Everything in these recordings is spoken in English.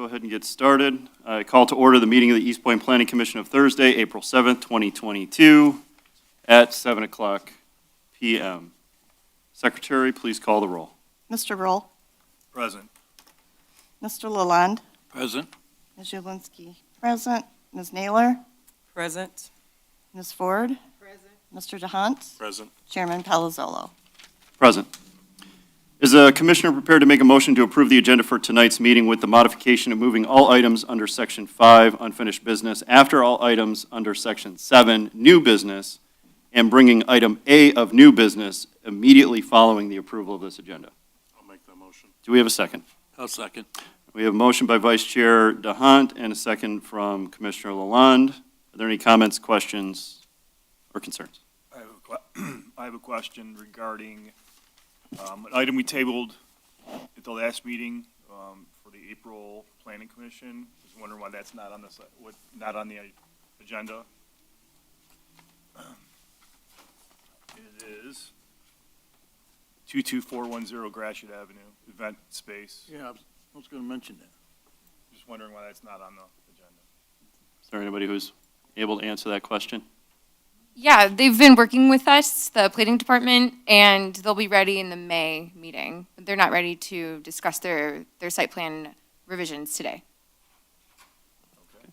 go ahead and get started. I call to order the meeting of the Eastpointe Planning Commission of Thursday, April 7th, 2022 at 7 o'clock p.m. Secretary, please call the roll. Mr. Roll. Present. Mr. Lalonde. Present. Ms. Julinski. Present. Ms. Naylor. Present. Ms. Ford. Present. Mr. DeHunt. Present. Chairman Palazzolo. Present. Is the commissioner prepared to make a motion to approve the agenda for tonight's meeting with the modification of moving all items under Section 5, unfinished business, after all items under Section 7, new business, and bringing item A of new business immediately following the approval of this agenda? I'll make that motion. Do we have a second? I'll second. We have a motion by Vice Chair DeHunt and a second from Commissioner Lalonde. Are there any comments, questions, or concerns? I have a question regarding an item we tabled at the last meeting for the April Planning Commission. I was wondering why that's not on the agenda. It is 22410 Gratiot Avenue, event space. Yeah, I was going to mention that. Just wondering why that's not on the agenda. Is there anybody who's able to answer that question? Yeah, they've been working with us, the plating department, and they'll be ready in the May meeting. They're not ready to discuss their site plan revisions today. Okay.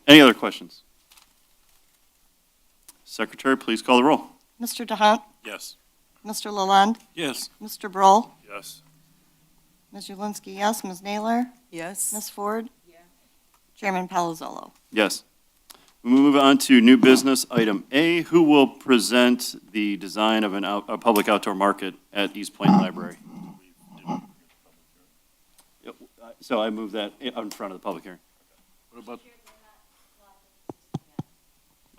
Any other questions? Secretary, please call the roll. Mr. DeHunt. Yes. Mr. Lalonde. Yes. Mr. Broll. Yes. Ms. Julinski, yes. Ms. Naylor. Yes. Ms. Ford. Chairman Palazzolo. Yes. We move on to new business, item A. Who will present the design of a public outdoor market at Eastpointe Library? Yep, so I move that in front of the public hearing. What about,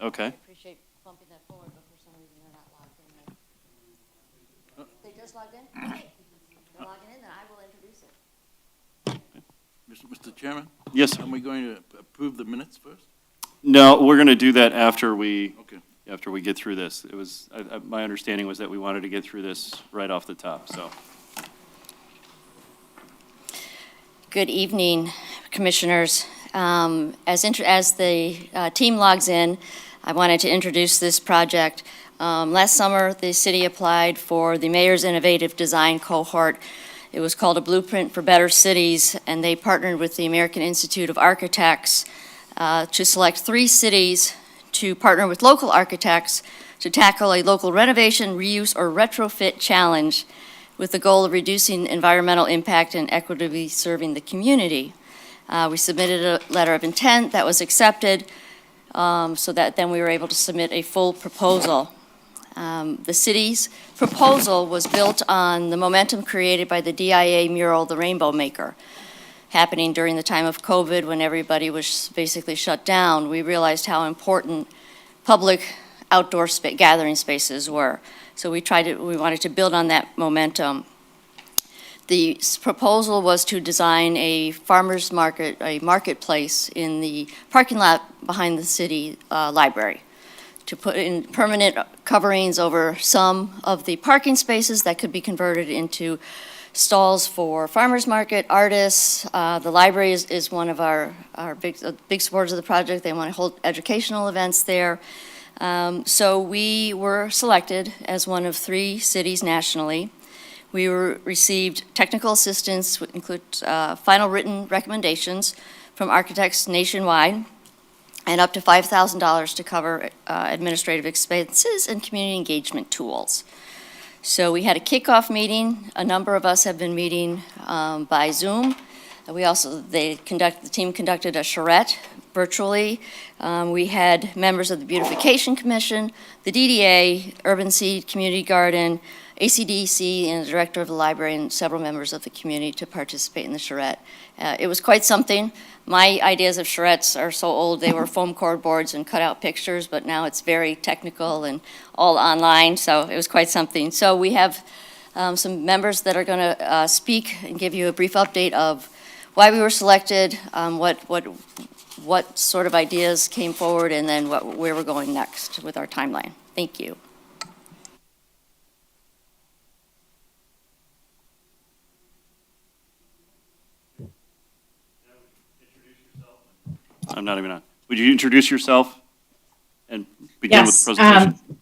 Okay. I appreciate bumping that forward, but for some reason they're not logged in. They just logged in? Okay. They're logging in, then I will introduce it. Mr. Chairman? Yes, sir. Are we going to approve the minutes first? No, we're going to do that after we Okay. get through this. It was my understanding was that we wanted to get through this right off the top. So, Good evening, Commissioners. As the team logs in, I wanted to introduce this project. Last summer, the city applied for the Mayor's Innovative Design Cohort. It was called A Blueprint for Better Cities, and they partnered with the American Institute of Architects to select 3 cities to partner with local architects to tackle a local renovation, reuse, or retrofit challenge with the goal of reducing environmental impact and equitably serving the community. We submitted a letter of intent that was accepted, so that then we were able to submit a full proposal. The city's proposal was built on the momentum created by the DIA mural, The Rainbow Maker, happening during the time of COVID when everybody was basically shut down. We realized how important public outdoor gathering spaces were. So we wanted to build on that momentum. The proposal was to design a farmer's market, a marketplace in the parking lot behind the city library, to put in permanent coverings over some of the parking spaces that could be converted into stalls for farmers market, artists. The library is one of our big supporters of the project. They want to hold educational events there. So we were selected as one of 3 cities nationally. We received technical assistance, which includes final written recommendations from architects nationwide, and up to $5,000 to cover administrative expenses and community engagement tools. So we had a kickoff meeting. A number of us have been meeting by Zoom. The team conducted a charrette virtually. We had members of the Beautification Commission, the DDA, Urban Seed Community Garden, ACDC, and the director of the library, and several members of the community to participate in the charrette. It was quite something. My ideas of charrettes are so old, they were foam cord boards and cut out pictures, but now it's very technical and all online, so it was quite something. So we have some members that are going to speak and give you a brief update of why we were selected, what sort of ideas came forward, and then where we're going next with our timeline. Thank you. I'm not even on. Would you introduce yourself and begin with the Yes, presentation?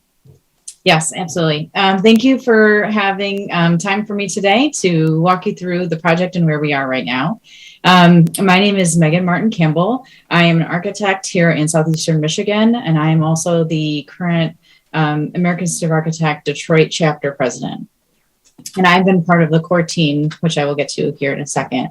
Yes, absolutely. Thank you for having time for me today to walk you through the project and where we are right now. My name is Megan Martin Campbell. I am an architect here in Southeastern Michigan, and I am also the current American Institute of Architects Detroit chapter president. And I've been part of the core team, which I will get to here in a second.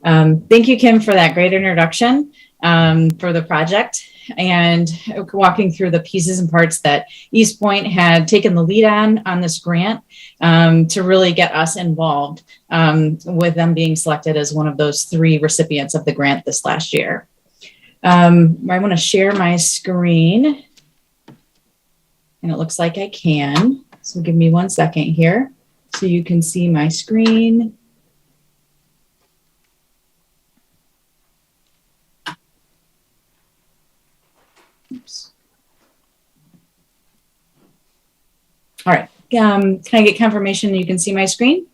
Thank you, Kim, for that great introduction for the project and walking through the pieces and parts that Eastpointe had taken the lead on this grant to really get us involved with them being selected as one of those 3 recipients of the grant this last year. I want to share my screen, and it looks like I can. So give me 1 second here so you can see my screen. Oops. All right. Can I get confirmation you can see my screen?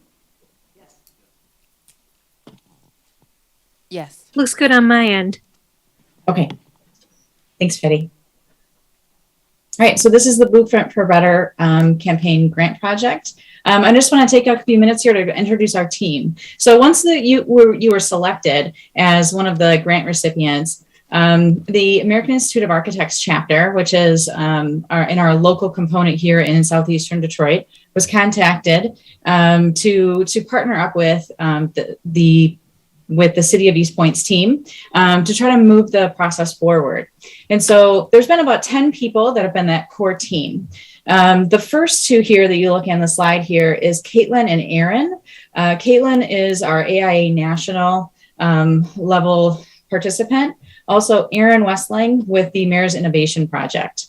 Yes. Looks good on my end. Okay. Thanks, Fetty. All right. So this is the Blueprint for Better campaign grant project. I just want to take a few minutes here to introduce our team. So once you were selected as one of the grant recipients, the American Institute of Architects chapter, which is in our local component here in Southeastern Detroit, was contacted to partner up with the City of Eastpointe's team to try to move the process forward. And so there's been about 10 people that have been that core team. The first 2 here that you look on the slide here is Caitlin and Aaron. Caitlin is our AIA national level participant. Also, Aaron Westling with the Mayor's Innovation Project.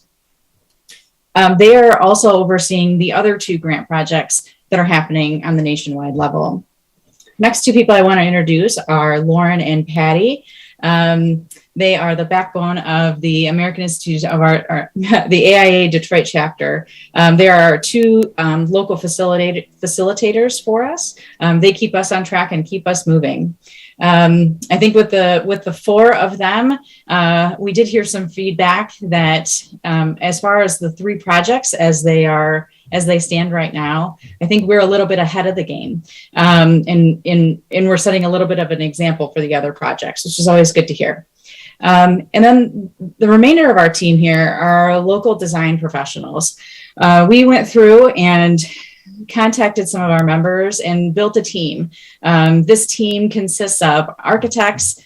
They are also overseeing the other 2 grant projects that are happening on the nationwide level. Next 2 people I want to introduce are Lauren and Patty. They are the backbone of the American Institute of Art, the AIA Detroit chapter. They are our 2 local facilitators for us. They keep us on track and keep us moving. I think with the 4 of them, we did hear some feedback that as far as the 3 projects as they stand right now, I think we're a little bit ahead of the game, and we're setting a little bit of an example for the other projects, which is always good to hear. And then the remainder of our team here are local design professionals. We went through and contacted some of our members and built a team. This team consists of architects,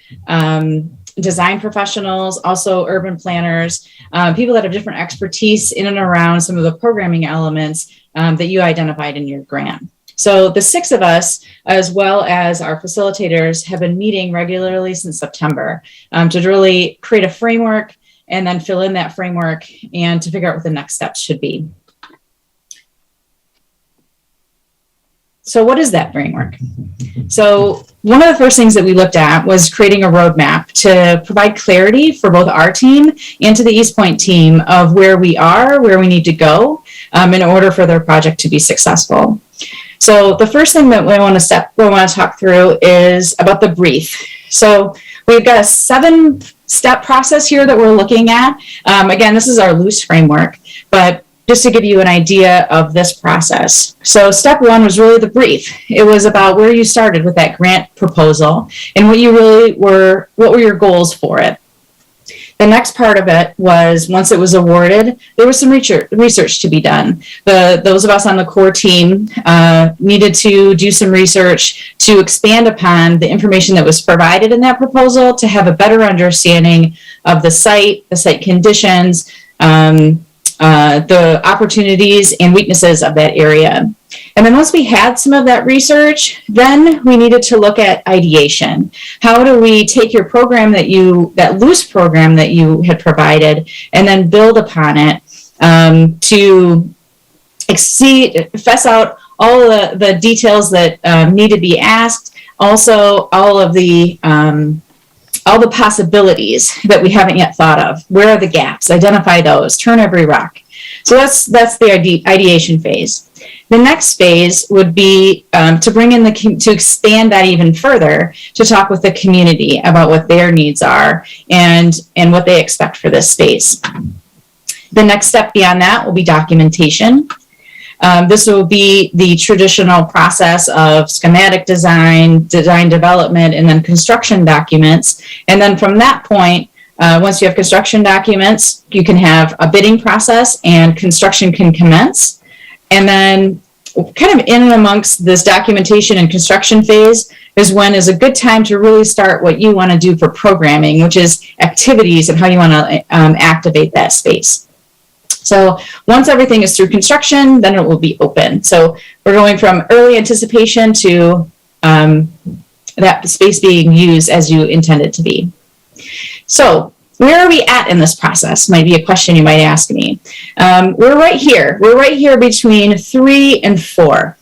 design professionals, also urban planners, people that have different expertise in and around some of the programming elements that you identified in your grant. So the 6 of us, as well as our facilitators, have been meeting regularly since September to really create a framework and then fill in that framework and to figure out what the next steps should be. So what is that framework? So one of the first things that we looked at was creating a roadmap to provide clarity for both our team and to the Eastpointe team of where we are, where we need to go in order for their project to be successful. So the first thing that we want to talk through is about the brief. So we've got a 7-step process here that we're looking at. Again, this is our loose framework, but just to give you an idea of this process. So step 1 was really the brief. It was about where you started with that grant proposal and what were your goals for it. The next part of it was, once it was awarded, there was some research to be done. Those of us on the core team needed to do some research to expand upon the information that was provided in that proposal to have a better understanding of the site conditions, the opportunities and weaknesses of that area. And then once we had some of that research, then we needed to look at ideation. How do we take your program that loose program that you had provided, and then build upon it to fess out all the details that need to be asked, also all the possibilities that we haven't yet thought of. Where are the gaps? Identify those, turn every rock. So that's the ideation phase. The next phase would be to bring in to expand that even further, to talk with the community about what their needs are and what they expect for this space. The next step beyond that will be documentation. This will be the traditional process of schematic design development, and then construction documents. And then from that point, once you have construction documents, you can have a bidding process and construction can commence. And then kind of in and amongst this documentation and construction phase is when is a good time to really start what you want to do for programming, which is activities and how you want to activate that space. So once everything is through construction, then it will be open. So we're going from early anticipation to that space being used as you intend it to be. So where are we at in this process? Might be a question you might ask me. We're right here. We're right here between 3 and 4.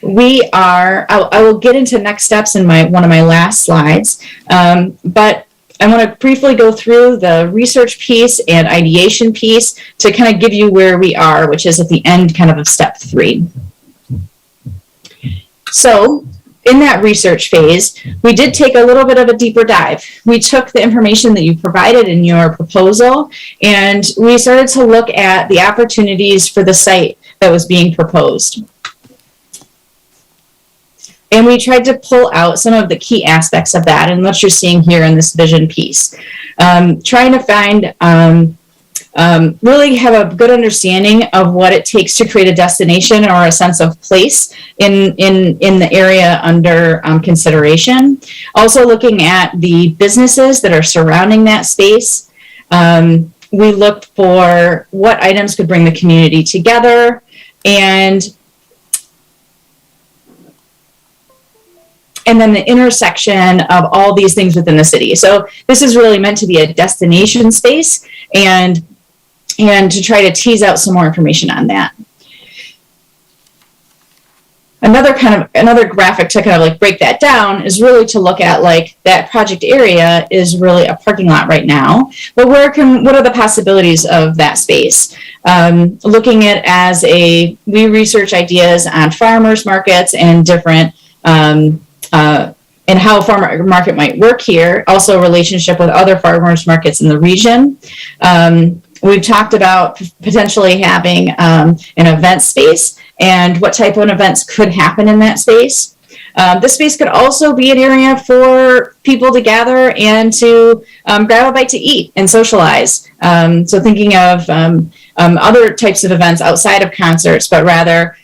We are, I will get into next steps in one of my last slides, but I want to briefly go through the research piece and ideation piece to kind of give you where we are, which is at the end kind of step 3. So in that research phase, we did take a little bit of a deeper dive. We took the information that you provided in your proposal, and we started to look at the opportunities for the site that was being proposed. And we tried to pull out some of the key aspects of that and what you're seeing here in this vision piece. Trying to find, really have a good understanding of what it takes to create a destination or a sense of place in the area under consideration. Also looking at the businesses that are surrounding that space. We looked for what items could bring the community together, and then the intersection of all these things within the city. So this is really meant to be a destination space, and to try to tease out some more information on that. Another graphic to kind of like break that down is really to look at like that project area is really a parking lot right now, but what are the possibilities of that space? Looking at as we research ideas on farmers markets and different, and how a farmer market might work here, also a relationship with other farmers markets in the region. We've talked about potentially having an event space and what type of events could happen in that space. This space could also be an area for people to gather and to grab a bite to eat and socialize. So thinking of other types of events outside of concerts, but rather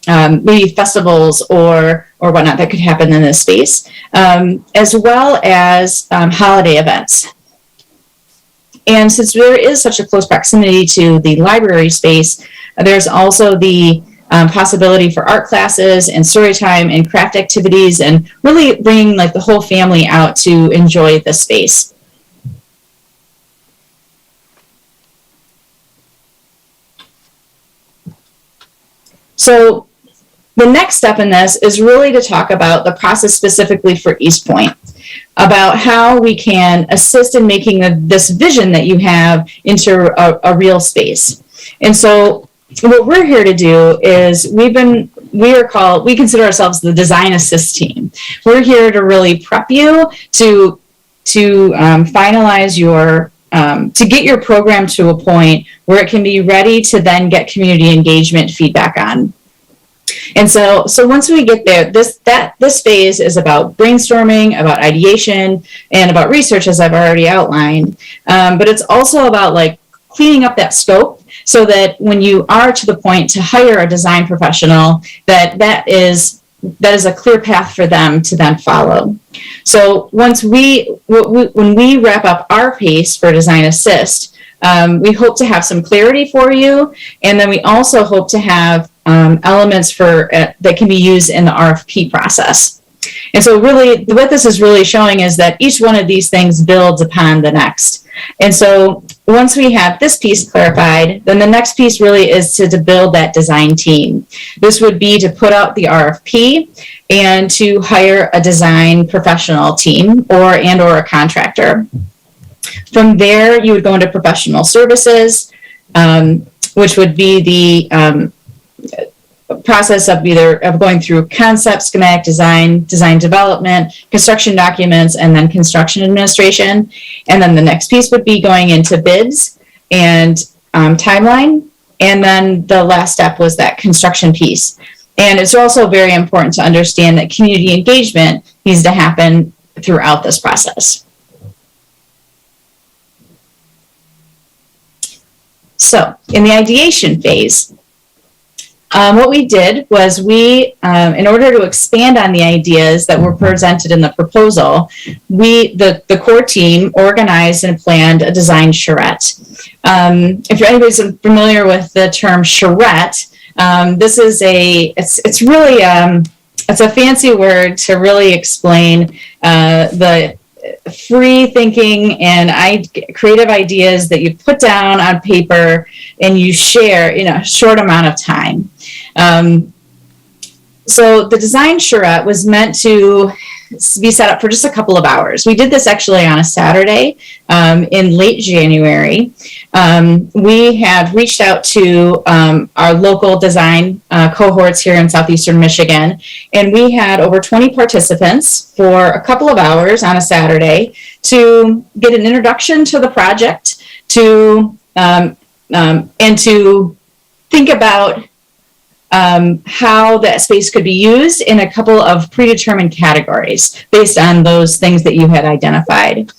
maybe festivals or whatnot that could happen in this space, as well as holiday events. And since there is such a close proximity to the library space, there's also the possibility for art classes and story time and craft activities, and really bringing like the whole family out to enjoy the space. So the next step in this is really to talk about the process specifically for Eastpointe, about how we can assist in making this vision that you have into a real space. And so what we're here to do is we consider ourselves the design assist team. We're here to really prep you to finalize your to get your program to a point where it can be ready to then get community engagement feedback on. And so once we get there, this phase is about brainstorming, about ideation, and about research, as I've already outlined. But it's also about like cleaning up that scope so that when you are to the point to hire a design professional, that is a clear path for them to then follow. So when we wrap up our piece for Design Assist, we hope to have some clarity for you, and then we also hope to have elements that can be used in the RFP process. And so really what this is really showing is that each one of these things builds upon the next. And so once we have this piece clarified, then the next piece really is to build that design team. This would be to put out the RFP and to hire a design professional team or a contractor. From there, you would go into professional services, which would be the process of going through concept, schematic design, design development, construction documents, and then construction administration. And then the next piece would be going into bids and timeline. And then the last step was that construction piece. And it's also very important to understand that community engagement needs to happen throughout this process. So in the ideation phase, what we did was in order to expand on the ideas that were presented in the proposal, the core team organized and planned a design charrette. If anybody's familiar with the term charrette, this is it's really it's a fancy word to really explain the free thinking and creative ideas that you put down on paper and you share in a short amount of time. So the design charrette was meant to be set up for just a couple of hours. We did this actually on a Saturday in late January. We had reached out to our local design cohorts here in southeastern Michigan, and we had over 20 participants for a couple of hours on a Saturday to get an introduction to the project, and to think about how that space could be used in a couple of predetermined categories based on those things that you had identified.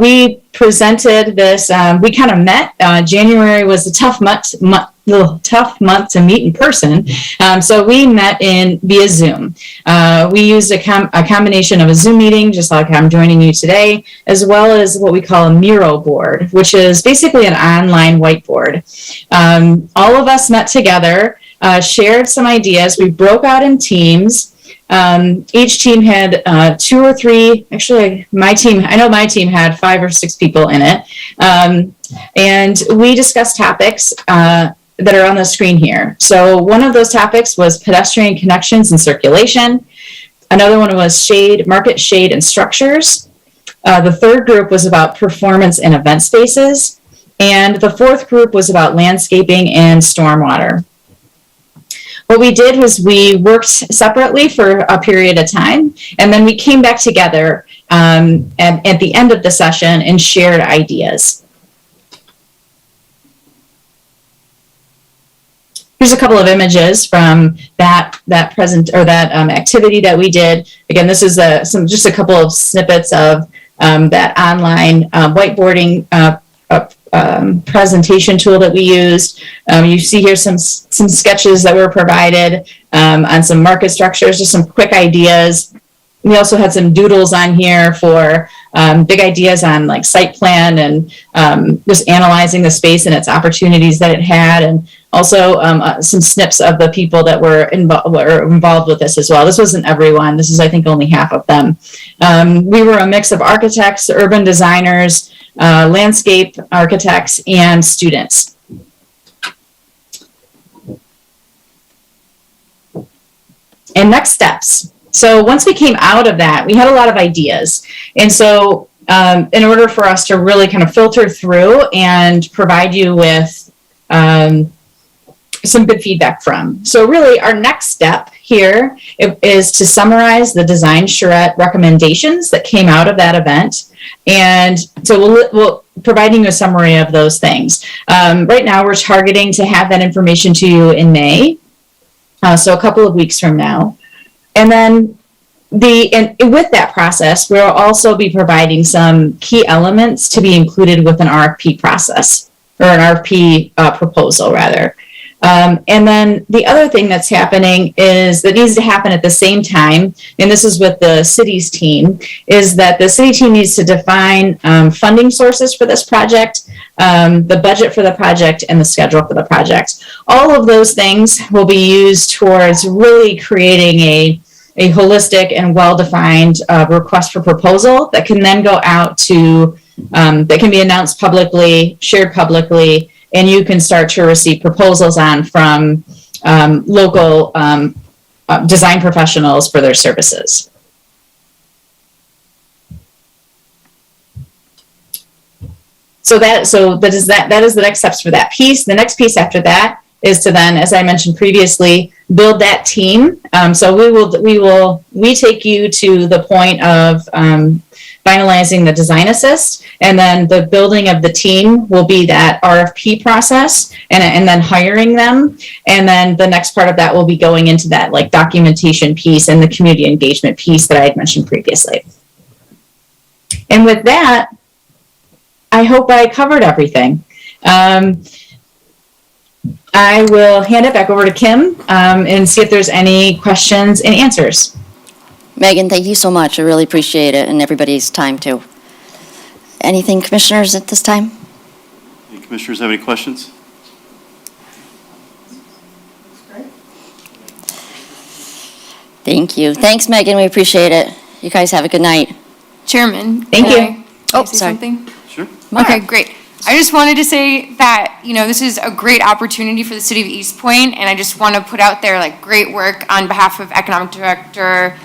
We presented this, we kind of met. January was a tough month to meet in person. So we met via Zoom. We used a combination of a Zoom meeting, just like I'm joining you today, as well as what we call a Miro board, which is basically an online whiteboard. All of us met together, shared some ideas. We broke out in teams. Each team had 2 or 3, actually I know my team had 5 or 6 people in it. And we discussed topics that are on the screen here. So one of those topics was pedestrian connections and circulation. Another one was market shade and structures. The third group was about performance and event spaces. And the fourth group was about landscaping and stormwater. What we did was we worked separately for a period of time, and then we came back together at the end of the session and shared ideas. Here's a couple of images from that activity that we did. Again, this is just a couple of snippets of that online whiteboarding presentation tool that we used. You see here some sketches that were provided on some market structures, just some quick ideas. We also had some doodles on here for big ideas on like site plan and just analyzing the space and its opportunities that it had, and also some snips of the people that were involved with this as well. This wasn't everyone. This is, I think, only half of them. We were a mix of architects, urban designers, landscape architects, and students. And next steps. So once we came out of that, we had a lot of ideas. And so in order for us to really kind of filter through and provide you with some good feedback from. So really our next step here is to summarize the design charrette recommendations that came out of that event. And so we'll providing you a summary of those things. Right now we're targeting to have that information to you in May. So a couple of weeks from now. And then with that process, we'll also be providing some key elements to be included with an RFP process, or an RFP proposal rather. And then the other thing that's happening is that needs to happen at the same time, and this is with the city's team, is that the city team needs to define funding sources for this project, the budget for the project, and the schedule for the project. All of those things will be used towards really creating a holistic and well-defined request for proposal that can then go out to, that can be announced publicly, shared publicly, and you can start to receive proposals from local design professionals for their services. So that is the next steps for that piece. The next piece after that is to then, as I mentioned previously, build that team. So we take you to the point of finalizing the design assist, and then the building of the team will be that RFP process, and then hiring them. And then the next part of that will be going into that like documentation piece and the community engagement piece that I had mentioned previously. And with that, I hope I covered everything. I will hand it back over to Kim and see if there's any questions and answers. Megan, thank you so much. I really appreciate it, and everybody's time too. Anything, commissioners, at this time? Any commissioners have any questions? Thank you. Thanks, Megan. We appreciate it. You guys have a good night. Chairman. Thank can you. I Oh, say sorry. something? Sure. Okay, great. I just wanted to say that, this is a great opportunity for the city of Eastpointe, and I just want to put out there, like, great work on behalf of Economic Director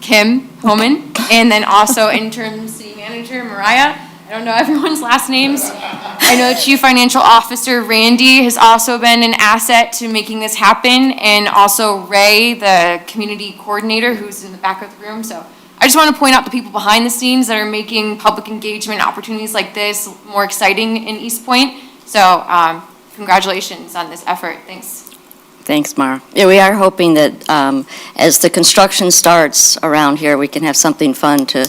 Kim Homan, and then also interim city manager Mariah. I don't know everyone's last names. I know Chief Financial Officer Randy has also been an asset to making this happen, and also Ray, the community coordinator, who's in the back of the room. So I just want to point out the people behind the scenes that are making public engagement opportunities like this more exciting in Eastpointe. So congratulations on this effort. Thanks. Thanks, Mara. Yeah, we are hoping that as the construction starts around here, we can have something fun to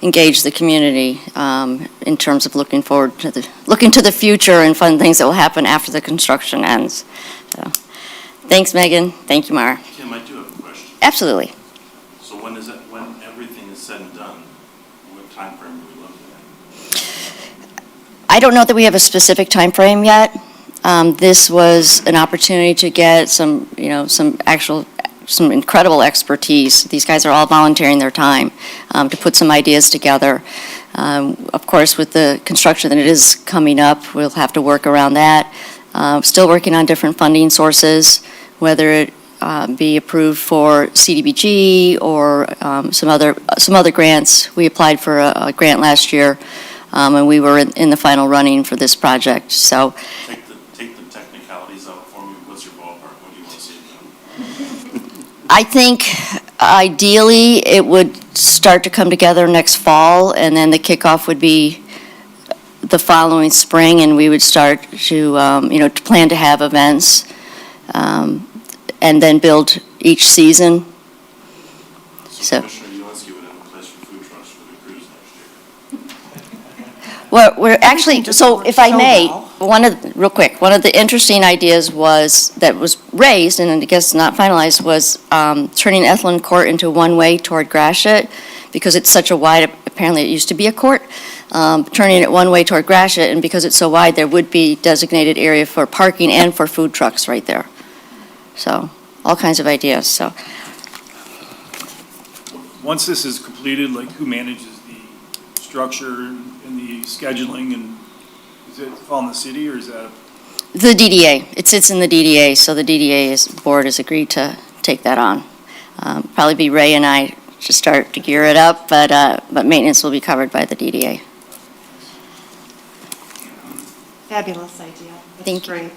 engage the community in terms of looking to the future and fun things that will happen after the construction ends. So, thanks, Megan. Thank you, Mara. Kim, I do have a question. Absolutely. So when everything is said and done, what time frame are we looking at? I don't know that we have a specific time frame yet. This was an opportunity to get some incredible expertise. These guys are all volunteering their time to put some ideas together. Of course, with the construction that it is coming up, we'll have to work around that. Still working on different funding sources, whether it be approved for CDBG or some other grants. We applied for a grant last year, and we were in the final running for this project. So. Take the technicalities out for me. What's your ballpark? When do you want to see it done? I think ideally it would start to come together next fall, and then the kickoff would be the following spring, and we would start to, to plan to have events, and then build each season. So Commissioner Ulinsky would have a place for food trucks for the cruise next year. Well, we're actually, just so worked if I so may, well. one of the interesting ideas that was raised, and I guess not finalized, was turning Ethelen Court into one-way toward Gratiot, because it's such a wide, apparently it used to be a court, turning it one way toward Gratiot, and because it's so wide, there would be designated area for parking and for food trucks right there. So, all kinds of ideas, so. Once this is completed, like who manages the structure and the scheduling, and is it fall in the city or is that? The DDA, it sits in the DDA, so the DDA board has agreed to take that on. Probably be Ray and I to start to gear it up, but maintenance will be covered by the DDA. Fabulous idea. That's Thank you. great.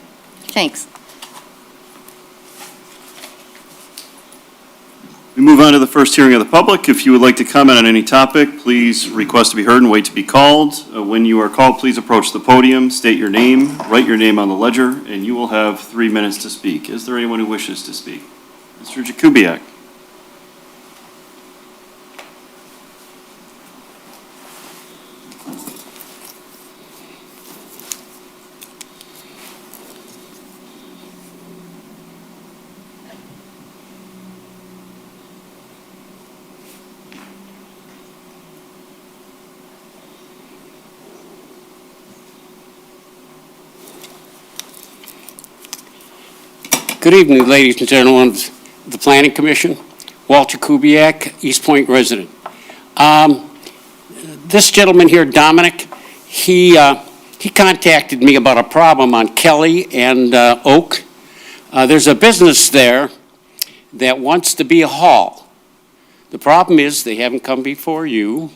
Thanks. We move on to the first hearing of the public. If you would like to comment on any topic, please request to be heard and wait to be called. When you are called, please approach the podium, state your name, write your name on the ledger, and you will have 3 minutes to speak. Is there anyone who wishes to speak? Mr. Jakubiec. Good evening, ladies and gentlemen of the Planning Commission. Walter Kubiak, Eastpointe resident. This gentleman here, Dominic, he contacted me about a problem on Kelly and Oak. There's a business there that wants to be a hall. The problem is they haven't come before you,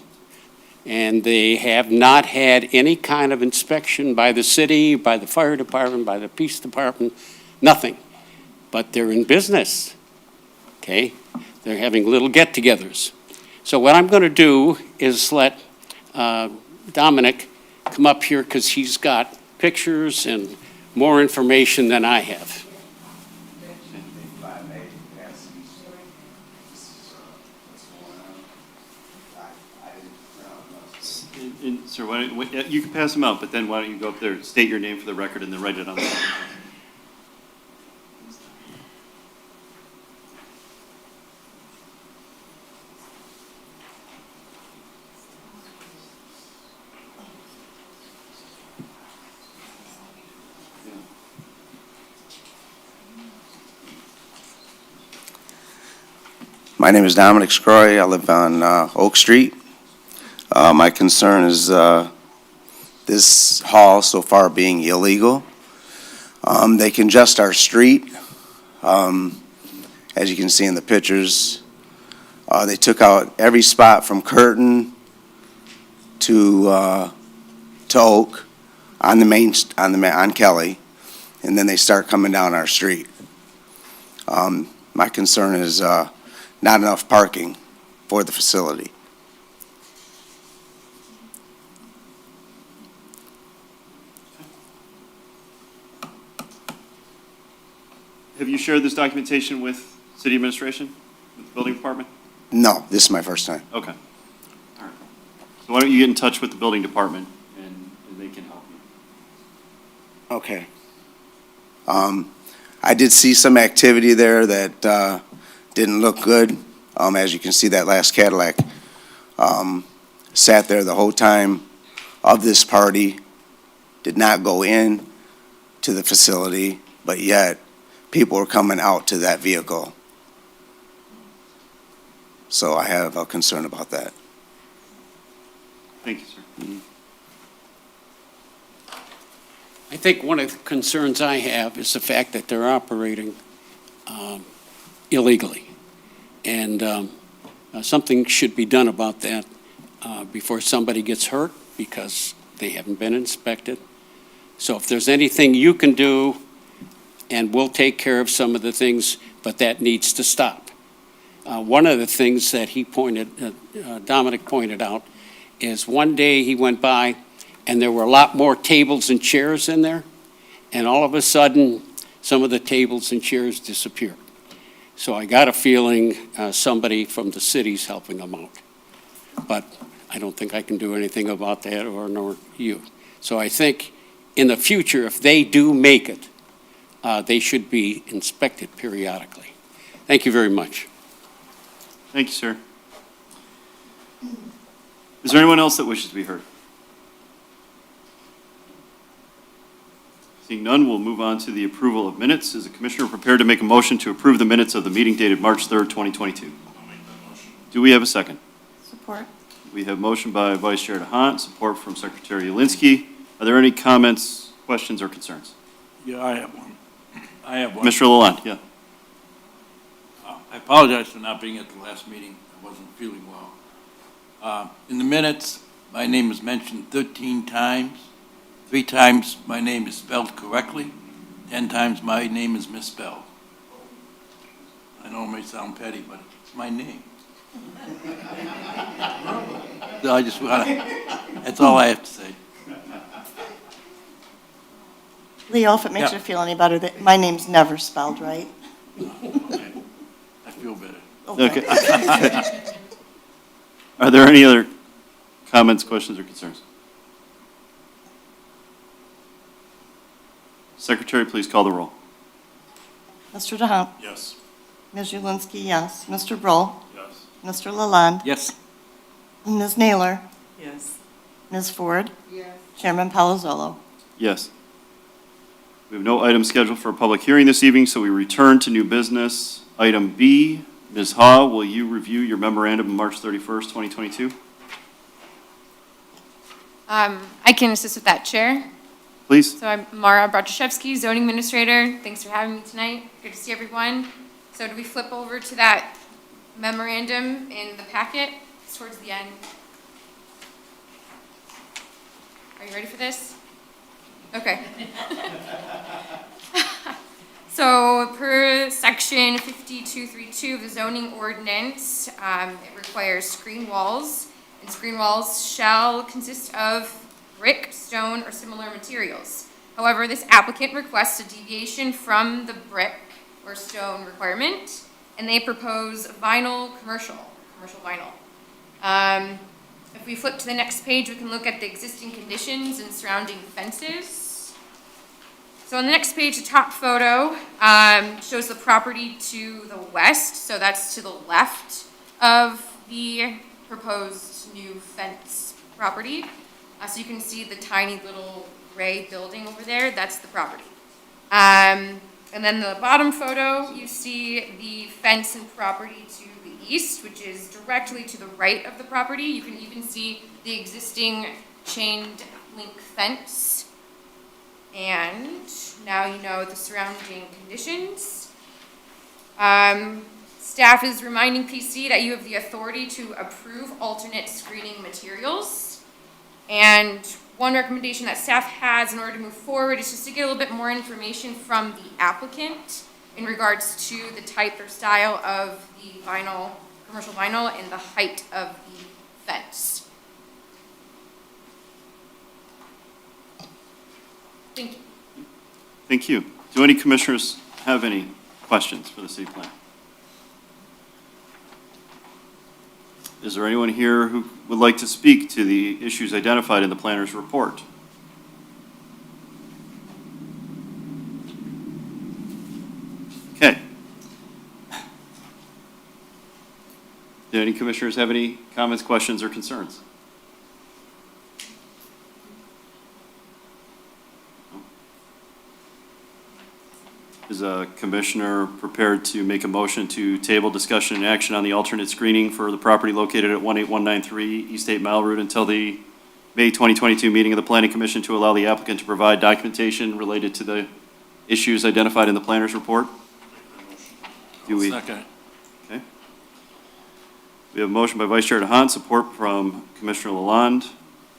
and they have not had any kind of inspection by the city, by the fire department, by the police department, nothing. But they're in business, okay? They're having little get-togethers. So what I'm going to do is let Dominic come up here because he's got pictures and more information than I have. Sir, you can pass them out, but then why don't you go up there, state your name for the record, and then write it on the sign. My name is Dominic Scroy. I live on Oak Street. My concern is this hall so far being illegal. They congest our street. As you can see in the pictures, they took out every spot from Curtin to Oak on the main on Kelly, and then they start coming down our street. My concern is not enough parking for the facility. Have you shared this documentation with city administration, with the building department? No, this is my first time. Okay. All right. So why don't you get in touch with the building department and they can help you. Okay. I did see some activity there that didn't look good. As you can see, that last Cadillac sat there the whole time of this party, did not go in to the facility, but yet people were coming out to that vehicle. So I have a concern about that. Thank you, sir. I think one of the concerns I have is the fact that they're operating illegally. And something should be done about that before somebody gets hurt because they haven't been inspected. So if there's anything you can do, and we'll take care of some of the things, but that needs to stop. One of the things that Dominic pointed out, is one day he went by and there were a lot more tables and chairs in there, and all of a sudden, some of the tables and chairs disappeared. So I got a feeling somebody from the city's helping them out. But I don't think I can do anything about that, or nor you. So I think in the future, if they do make it, they should be inspected periodically. Thank you very much. Thank you, sir. Is there anyone else that wishes to be heard? Seeing none, we'll move on to the approval of minutes. Is the commissioner prepared to make a motion to approve the minutes of the meeting dated March 3rd, 2022? Do we have a second? Support. We have motion by Vice Chair DeHaan, support from Secretary Jelinski. Are there any comments, questions, or concerns? Yeah, I have one. Mr. Lalonde, yeah. I apologize for not being at the last meeting. I wasn't feeling well. In the minutes, my name is mentioned 13 times. 3 times my name is spelled correctly. 10 times my name is misspelled. I know it may sound petty, but it's my name. So I just want to, that's all I have to say. Leo, if it makes Yeah. you feel any better, that my name's never spelled right. I feel better. Okay. Are there any other comments, questions, or concerns? Secretary, please call the roll. Mr. DeHaan, Yes. Ms. Julinski, yes. Mr. Broll, Yes. Mr. Lalonde, Yes. Ms. Naylor, Yes. Ms. Ford, Chairman Palazzolo. Yes. We have no item scheduled for a public hearing this evening, so we return to new business. Item B, Ms. Ha, will you review your memorandum of March 31st, 2022? I can assist with that, Chair. Please. So I'm Mara Bratuszewski, zoning administrator. Thanks for having me tonight. Good to see everyone. So do we flip over to that memorandum in the packet towards the end? Are you ready for this? Okay. So per section 5232 of the zoning ordinance, it requires screen walls, and screen walls shall consist of brick, stone, or similar materials. However, this applicant requests a deviation from the brick or stone requirement, and they propose vinyl, commercial vinyl. If we flip to the next page, we can look at the existing conditions and surrounding fences. So on the next page, the top photo shows the property to the west, so that's to the left of the proposed new fence property. So you can see the tiny little gray building over there, that's the property. And then the bottom photo, you see the fence and property to the east, which is directly to the right of the property. You can even see the existing chained link fence. And now you know the surrounding conditions. Staff is reminding PC that you have the authority to approve alternate screening materials. And one recommendation that staff has in order to move forward is just to get a little bit more information from the applicant in regards to the type or style of the vinyl, commercial vinyl, and the height of the fence. Thank you. Thank you. Do any commissioners have any questions for the city plan? Is there anyone here who would like to speak to the issues identified in the planner's report? Okay. Do any commissioners have any comments, questions, or concerns? Is a commissioner prepared to make a motion to table discussion and action on the alternate screening for the property located at 18193 East 8 Mile Road until the May 2022 meeting of the Planning Commission to allow the applicant to provide documentation related to the issues identified in the planner's report? Second. Okay. We have a motion by Vice Chair DeHaan, support from Commissioner Lalonde.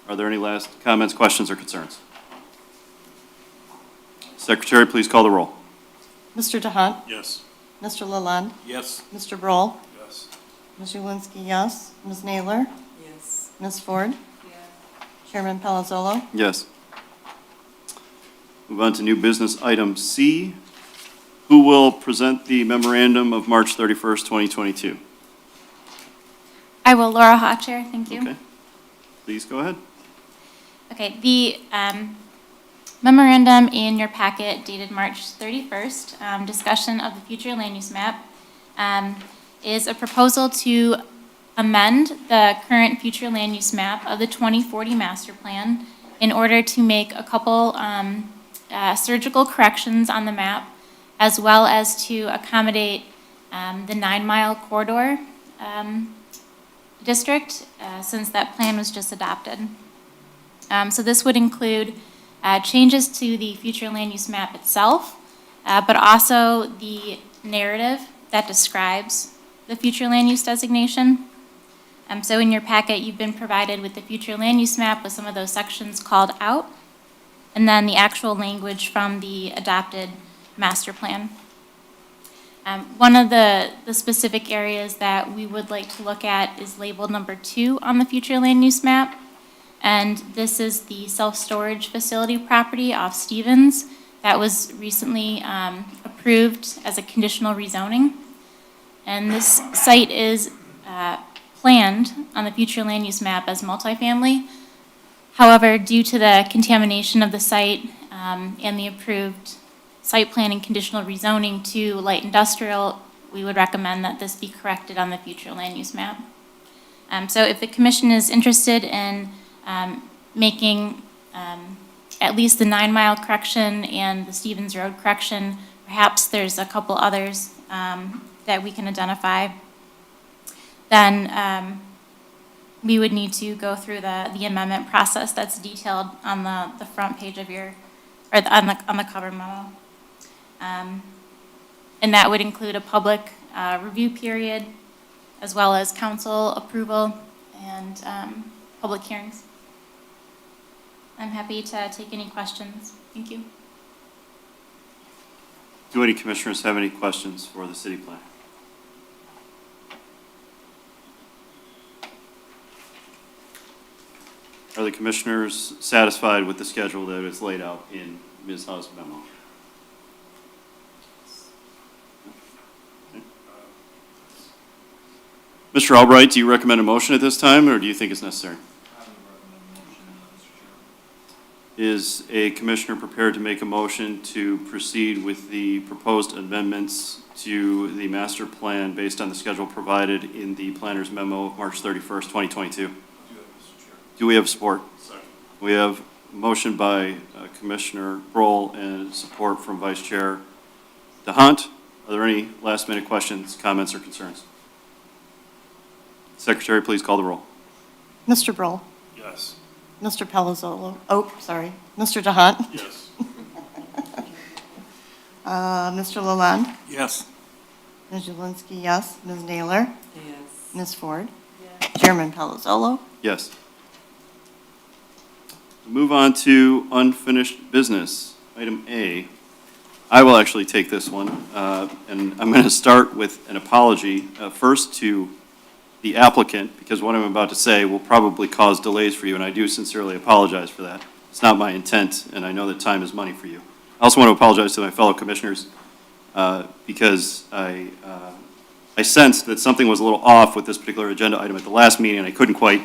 Are there any last comments, questions, or concerns? Secretary, please call the roll. Mr. DeHaan, Yes. Mr. Lalonde, Yes. Mr. Broll, Yes. Ms. Julinski, yes. Ms. Naylor, Yes. Ms. Ford, Chairman Palazzolo. Yes. Move on to new business item C. Who will present the memorandum of March 31st, 2022? I will, Laura Hotcher, thank you. Okay. Please go ahead. Okay, the memorandum in your packet dated March 31st, discussion of the future land use map, is a proposal to amend the current future land use map of the 2040 master plan in order to make a couple surgical corrections on the map, as well as to accommodate the 9 Mile corridor district, since that plan was just adopted. So this would include changes to the future land use map itself, but also the narrative that describes the future land use designation. So in your packet, you've been provided with the future land use map with some of those sections called out, and then the actual language from the adopted master plan. One of the specific areas that we would like to look at is labeled number 2 on the future land use map. And this is the self-storage facility property off Stevens that was recently approved as a conditional rezoning. And this site is planned on the future land use map as multifamily. However, due to the contamination of the site and the approved site plan and conditional rezoning to light industrial, we would recommend that this be corrected on the future land use map. So if the commission is interested in making at least the 9 Mile correction and the Stevens Road correction, perhaps there's a couple others that we can identify, then we would need to go through the amendment process that's detailed on the front page of your, or on the cover memo. And that would include a public review period, as well as council approval and public hearings. I'm happy to take any questions. Thank you. Do any commissioners have any questions for the city planner? Are the commissioners satisfied with the schedule that is laid out in Ms. Hawes' memo? Mr. Albright, do you recommend a motion at this time, or do you think it's necessary? Is a commissioner prepared to make a motion to proceed with the proposed amendments to the master plan based on the schedule provided in the planner's memo of March 31st, 2022? Do we have support? Second. We have a motion by Commissioner Broll and support from Vice Chair DeHunt. Are there any last-minute questions, comments, or concerns? Secretary, please call the roll. Mr. Broll, Yes. Mr. Palazzolo, Mr. DeHunt, Yes. Mr. Lalonde, Yes. Ms. Julinski, yes. Ms. Naylor? Yes. Ms. Ford? Yes. Chairman Palazzolo? Yes. Move on to unfinished business. Item A. I will actually take this one, and I'm going to start with an apology, first to the applicant, because what I'm about to say will probably cause delays for you, and I do sincerely apologize for that. It's not my intent, and I know that time is money for you. I also want to apologize to my fellow commissioners, because I sensed that something was a little off with this particular agenda item at the last meeting, and I couldn't quite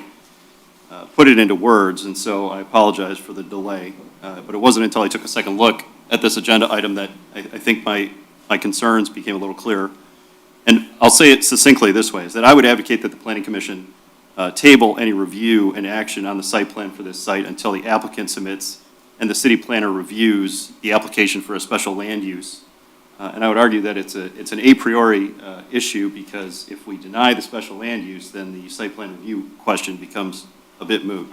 put it into words, and so I apologize for the delay. But it wasn't until I took a second look at this agenda item that I think my concerns became a little clearer. And I'll say it succinctly this way, is that I would advocate that the Planning Commission table any review and action on the site plan for this site until the applicant submits and the city planner reviews the application for a special land use. And I would argue that it's an a priori issue, because if we deny the special land use, then the site plan review question becomes a bit moot.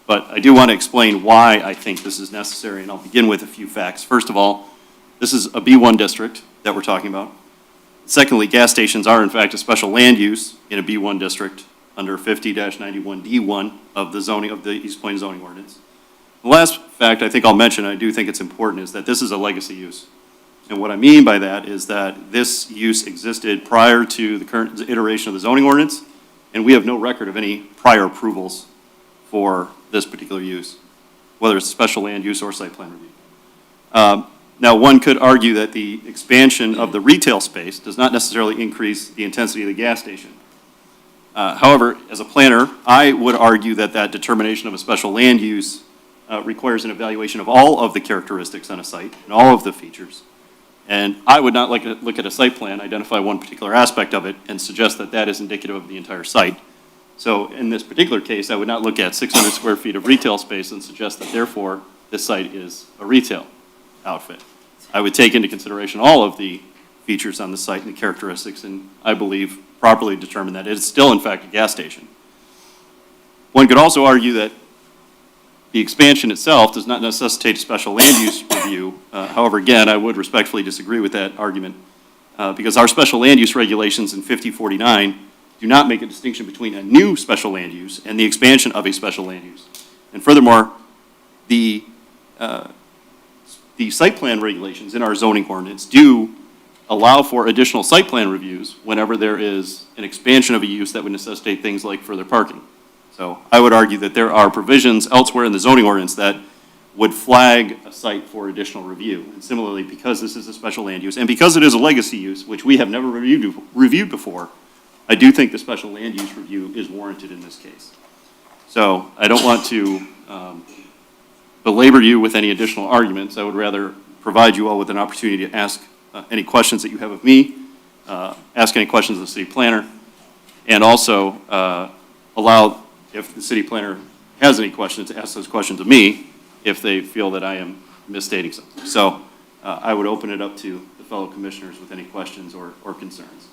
But I do want to explain why I think this is necessary, and I'll begin with a few facts. First of all, this is a B1 district that we're talking about. Secondly, gas stations are in fact a special land use in a B1 district under 50-91D1 of the zoning of the Eastpointe zoning ordinance. The last fact I think I'll mention, I do think it's important, is that this is a legacy use. And what I mean by that is that this use existed prior to the current iteration of the zoning ordinance, and we have no record of any prior approvals for this particular use, whether it's special land use or site plan review. Now, one could argue that the expansion of the retail space does not necessarily increase the intensity of the gas station. However, as a planner, I would argue that that determination of a special land use requires an evaluation of all of the characteristics on a site and all of the features. And I would not like to look at a site plan, identify one particular aspect of it, and suggest that that is indicative of the entire site. So in this particular case, I would not look at 600 square feet of retail space and suggest that therefore this site is a retail outfit. I would take into consideration all of the features on the site and the characteristics, and I believe properly determine that it is still in fact a gas station. One could also argue that the expansion itself does not necessitate a special land use review. However, again, I would respectfully disagree with that argument, because our special land use regulations in 5049 do not make a distinction between a new special land use and the expansion of a special land use. And furthermore, the site plan regulations in our zoning ordinance do allow for additional site plan reviews whenever there is an expansion of a use that would necessitate things like further parking. So I would argue that there are provisions elsewhere in the zoning ordinance that would flag a site for additional review. And similarly, because this is a special land use, and because it is a legacy use, which we have never reviewed before, I do think the special land use review is warranted in this case. So I don't want to belabor you with any additional arguments. I would rather provide you all with an opportunity to ask any questions that you have of me, ask any questions of the city planner, and also allow, if the city planner has any questions, to ask those questions of me if they feel that I am misstating something. So I would open it up to the fellow commissioners with any questions or concerns.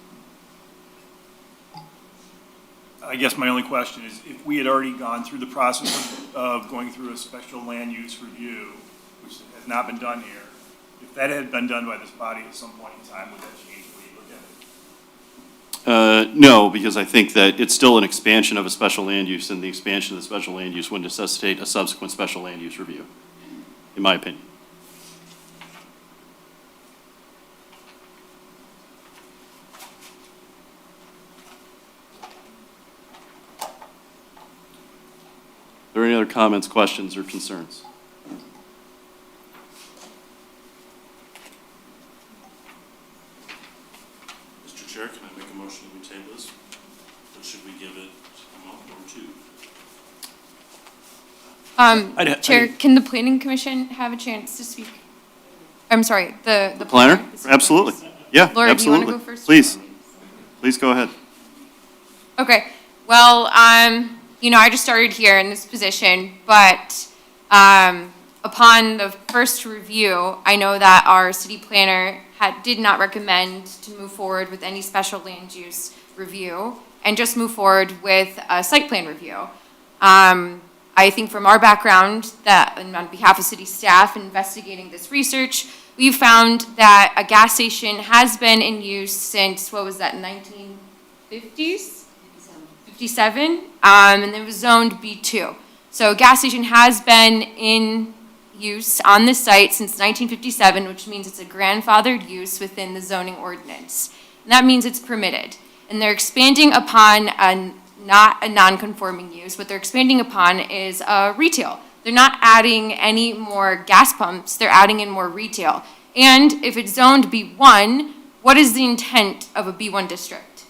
I guess my only question is, if we had already gone through the process of going through a special land use review, which has not been done here, if that had been done by this body at some point in time, would that change the way you look at No, because I think that it's still an expansion of a special land use, and the expansion of the special land use would necessitate a subsequent special land use review, in my opinion. Are there any other comments, questions, or concerns? Mr. Chair, can I make a motion that we table this? Or should we give it a month or two? Chair, can the planning commission have a chance to speak? I'm sorry, the Planner? planner? Absolutely. Yeah, Laura, do you want absolutely. to go first? Please. Please go ahead. Okay, well, I just started here in this position, but upon the first review, I know that our city planner did not recommend to move forward with any special land use review and just move forward with a site plan review. I think from our background that, and on behalf of city staff investigating this research, we found that a gas station has been in use since, what was that, 1950s? 57, and it was zoned B2. So a gas station has been in use on this site since 1957, which means it's a grandfathered use within the zoning ordinance. And that means it's permitted. And they're expanding upon not a non-conforming use. What they're expanding upon is retail. They're not adding any more gas pumps, they're adding in more retail. And if it's zoned B1, what is the intent of a B1 district?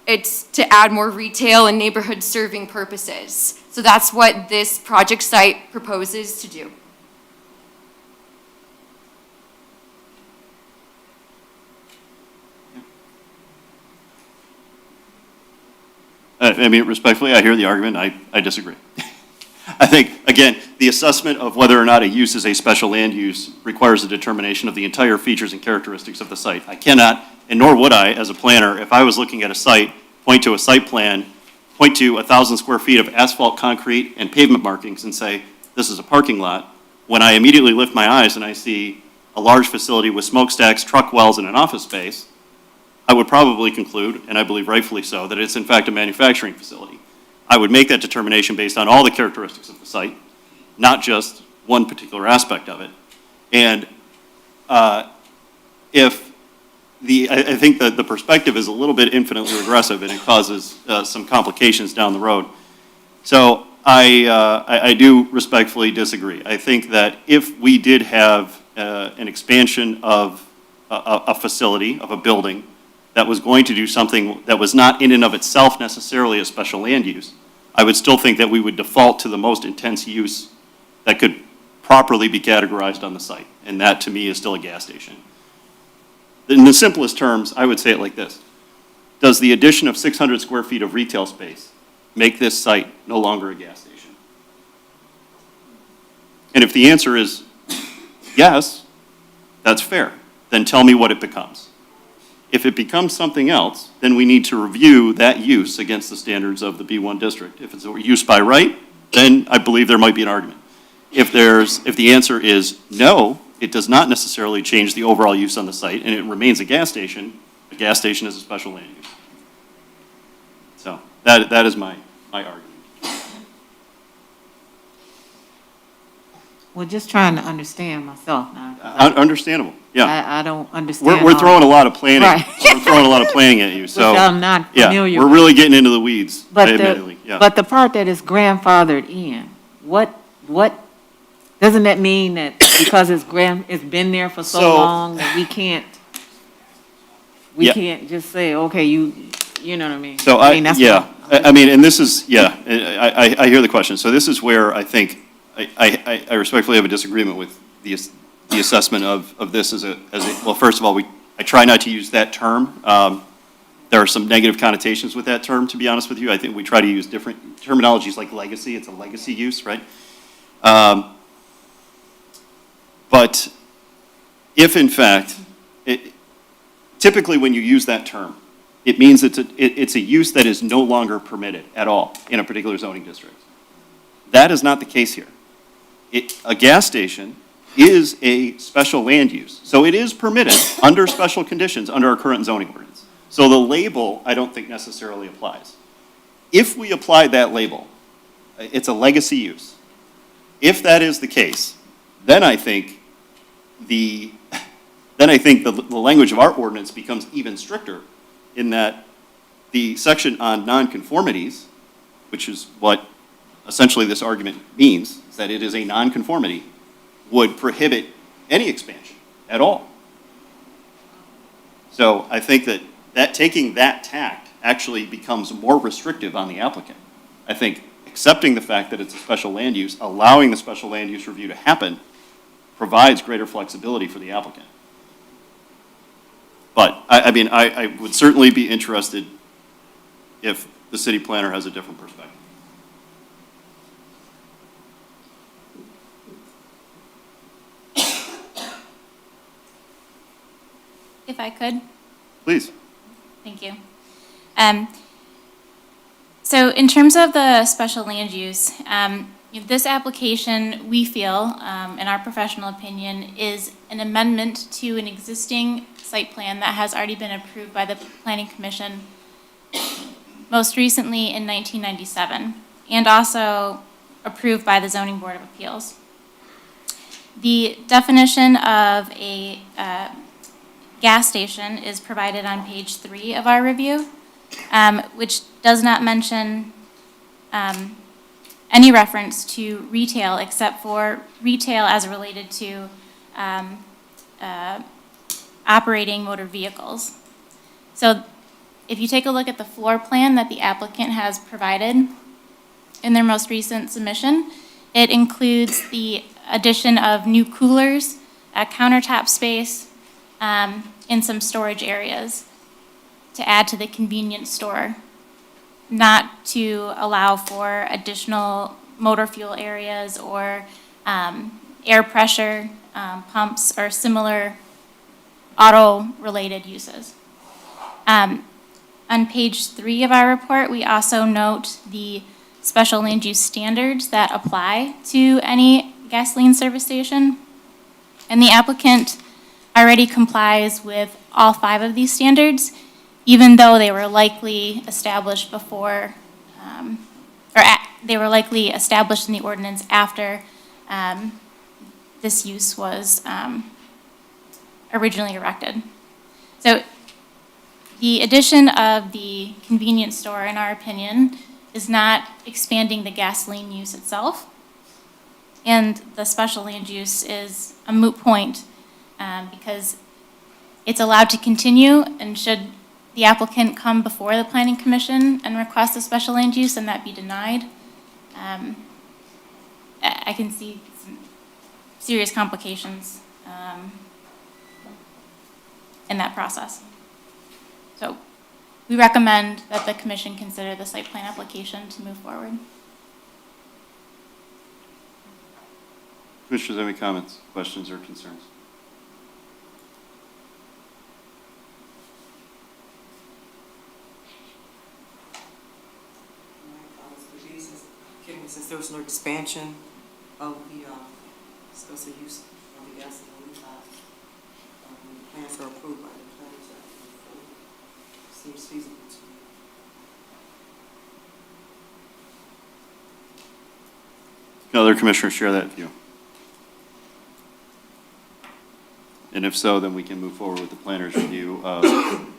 It's to add more retail and neighborhood serving purposes. So that's what this project site proposes to do. I mean, respectfully, I hear the argument. I disagree. I think, again, the assessment of whether or not a use is a special land use requires a determination of the entire features and characteristics of the site. I cannot, and nor would I, as a planner, if I was looking at a site, point to a site plan, point to 1,000 square feet of asphalt, concrete, and pavement markings and say, this is a parking lot, when I immediately lift my eyes and I see a large facility with smokestacks, truck wells, and an office space, I would probably conclude, and I believe rightfully so, that it's in fact a manufacturing facility. I would make that determination based on all the characteristics of the site, not just one particular aspect of it. And I think that the perspective is a little bit infinitely regressive, and it causes some complications down the road. So I do respectfully disagree. I think that if we did have an expansion of a facility, of a building, that was going to do something that was not in and of itself necessarily a special land use, I would still think that we would default to the most intense use that could properly be categorized on the site, and that to me is still a gas station. In the simplest terms, I would say it like this. Does the addition of 600 square feet of retail space make this site no longer a gas station? And if the answer is yes, that's fair. Then tell me what it becomes. If it becomes something else, then we need to review that use against the standards of the B1 district. If it's a use by right, then I believe there might be an argument. If the answer is no, it does not necessarily change the overall use on the site, and it remains a gas station is a special land use. So that is my argument. Well, just trying to understand myself now. Understandable, yeah. I don't understand. We're throwing a lot of planning. Right. We're throwing a lot of planning at you, so. Which I'm not familiar Yeah, we're with. really getting into the weeds, But admittedly, yeah. But the part that is grandfathered in, what, doesn't that mean that because it's been there for so So- long that we can't Yeah. just say, okay, you know what I mean? So mean, that's yeah, what- I mean, and this is, yeah, I hear the question. So this is where I think, I respectfully have a disagreement with the assessment of this as a, well, first of all, I try not to use that term. There are some negative connotations with that term, to be honest with you. I think we try to use different terminologies like legacy. It's a legacy use, right? But if in fact, typically when you use that term, it means it's a use that is no longer permitted at all in a particular zoning district. That is not the case here. A gas station is a special land use. So it is permitted under special conditions under our current zoning ordinance. So the label, I don't think necessarily applies. If we apply that label, it's a legacy use. If that is the case, then I think the language of our ordinance becomes even stricter in that the section on nonconformities, which is what essentially this argument means, is that it is a nonconformity, would prohibit any expansion at all. So I think that taking that tact actually becomes more restrictive on the applicant. I think accepting the fact that it's a special land use, allowing the special land use review to happen, provides greater flexibility for the applicant. But, I would certainly be interested if the city planner has a different perspective. If I could. Please. Thank you. So in terms of the special land use, this application, we feel, in our professional opinion, is an amendment to an existing site plan that has already been approved by the Planning Commission most recently in 1997, and also approved by the Zoning Board of Appeals. The definition of a gas station is provided on page 3 of our review, which does not mention any reference to retail except for retail as related to operating motor vehicles. So if you take a look at the floor plan that the applicant has provided in their most recent submission, it includes the addition of new coolers, a countertop space, in some storage areas to add to the convenience store, not to allow for additional motor fuel areas or air pressure pumps or similar auto-related uses. On page 3 of our report, we also note the special land use standards that apply to any gasoline service station. And the applicant already complies with all 5 of these standards, even though they were likely established before, they were likely established in the ordinance after this use was originally erected. So the addition of the convenience store, in our opinion, is not expanding the gasoline use itself. And the special land use is a moot point because it's allowed to continue, and should the applicant come before the Planning Commission and request a special land use and that be denied, I can see some serious complications in that process. So we recommend that the commission consider the site plan application to move forward. Commissioners, have any comments, questions, or concerns? Since there was no expansion of the special use of the gasoline lot, the plans are approved by the planners. Seems feasible to me. Can other commissioners share that view? And if so, then we can move forward with the planner's review of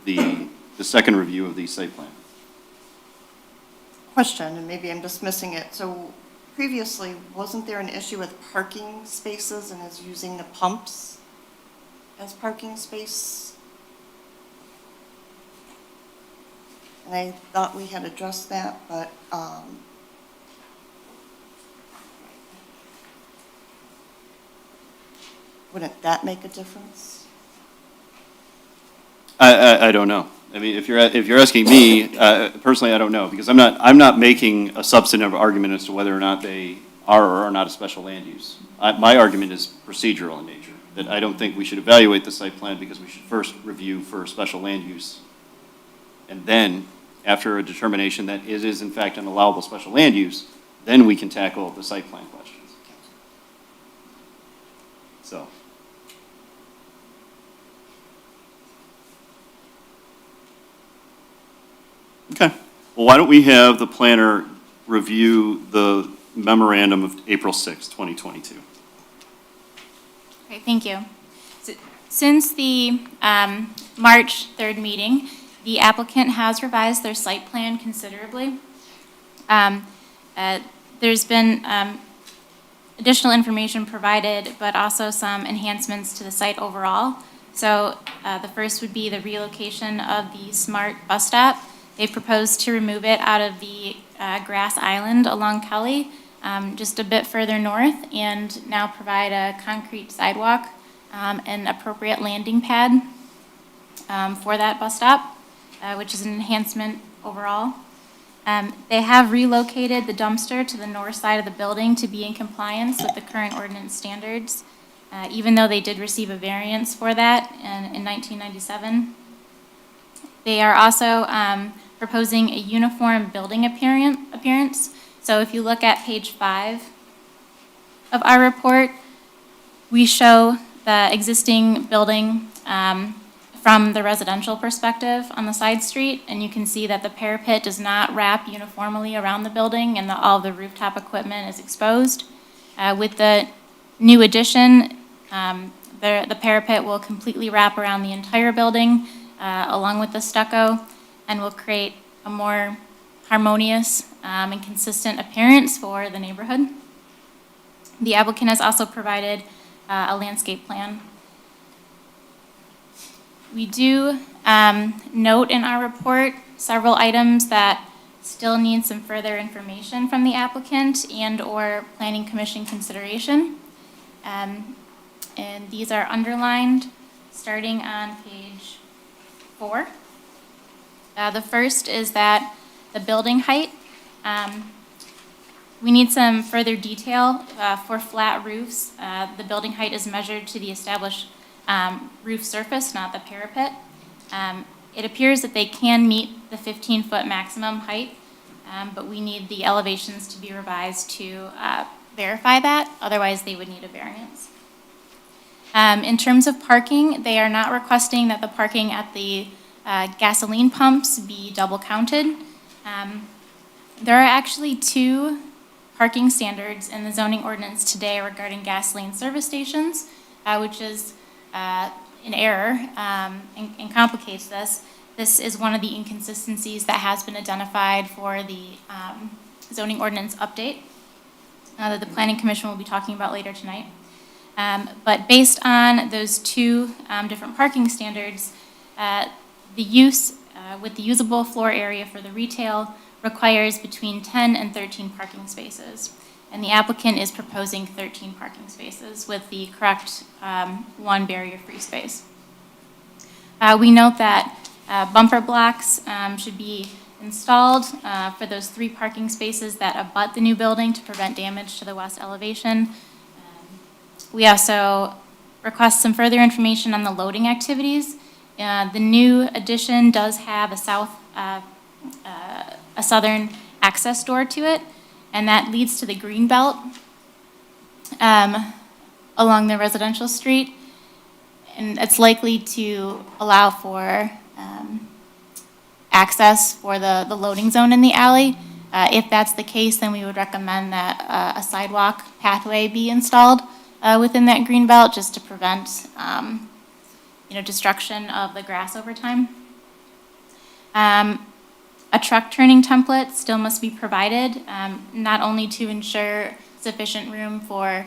the second review of the site plan. Question, and maybe I'm just missing it. So previously, wasn't there an issue with parking spaces and is using the pumps as parking space? And I thought we had addressed that, but wouldn't that make a difference? I don't know. I mean, if you're asking me, personally, I don't know, because I'm not making a substantive argument as to whether or not they are or are not a special land use. My argument is procedural in nature, that I don't think we should evaluate the site plan because we should first review for special land use. And then, after a determination that it is in fact an allowable special land use, then we can tackle the site plan questions. So. Okay, well, why don't we have the planner review the memorandum of April 6, 2022? Okay, thank you. Since the March 3rd meeting, the applicant has revised their site plan considerably. There's been additional information provided, but also some enhancements to the site overall. So the first would be the relocation of the SMART bus stop. They proposed to remove it out of the grass island along Kelly, just a bit further north, and now provide a concrete sidewalk and appropriate landing pad for that bus stop, which is an enhancement overall. They have relocated the dumpster to the north side of the building to be in compliance with the current ordinance standards, even though they did receive a variance for that in 1997. They are also proposing a uniform building appearance. So if you look at page 5 of our report, we show the existing building from the residential perspective on the side street, and you can see that the parapet does not wrap uniformly around the building, and all the rooftop equipment is exposed. With the new addition, the parapet will completely wrap around the entire building, along with the stucco, and will create a more harmonious and consistent appearance for the neighborhood. The applicant has also provided a landscape plan. We do note in our report several items that still need some further information from the applicant and/or Planning Commission consideration. And these are underlined starting on page 4. The first is that the building height, we need some further detail for flat roofs. The building height is measured to the established roof surface, not the parapet. It appears that they can meet the 15-foot maximum height, but we need the elevations to be revised to verify that. Otherwise, they would need a variance. In terms of parking, they are not requesting that the parking at the gasoline pumps be double counted. There are actually 2 parking standards in the zoning ordinance today regarding gasoline service stations, which is an error and complicates this. This is one of the inconsistencies that has been identified for the zoning ordinance update that the Planning Commission will be talking about later tonight. But based on those 2 different parking standards, the use with the usable floor area for the retail requires between 10 and 13 parking spaces. And the applicant is proposing 13 parking spaces with the correct 1 barrier-free space. We note that bumper blocks should be installed for those 3 parking spaces that abut the new building to prevent damage to the west elevation. We also request some further information on the loading activities. The new addition does have a southern access door to it, and that leads to the green belt along the residential street, and it's likely to allow for access for the loading zone in the alley. If that's the case, then we would recommend that a sidewalk pathway be installed within that green belt just to prevent destruction of the grass over time. A truck turning template still must be provided, not only to ensure sufficient room for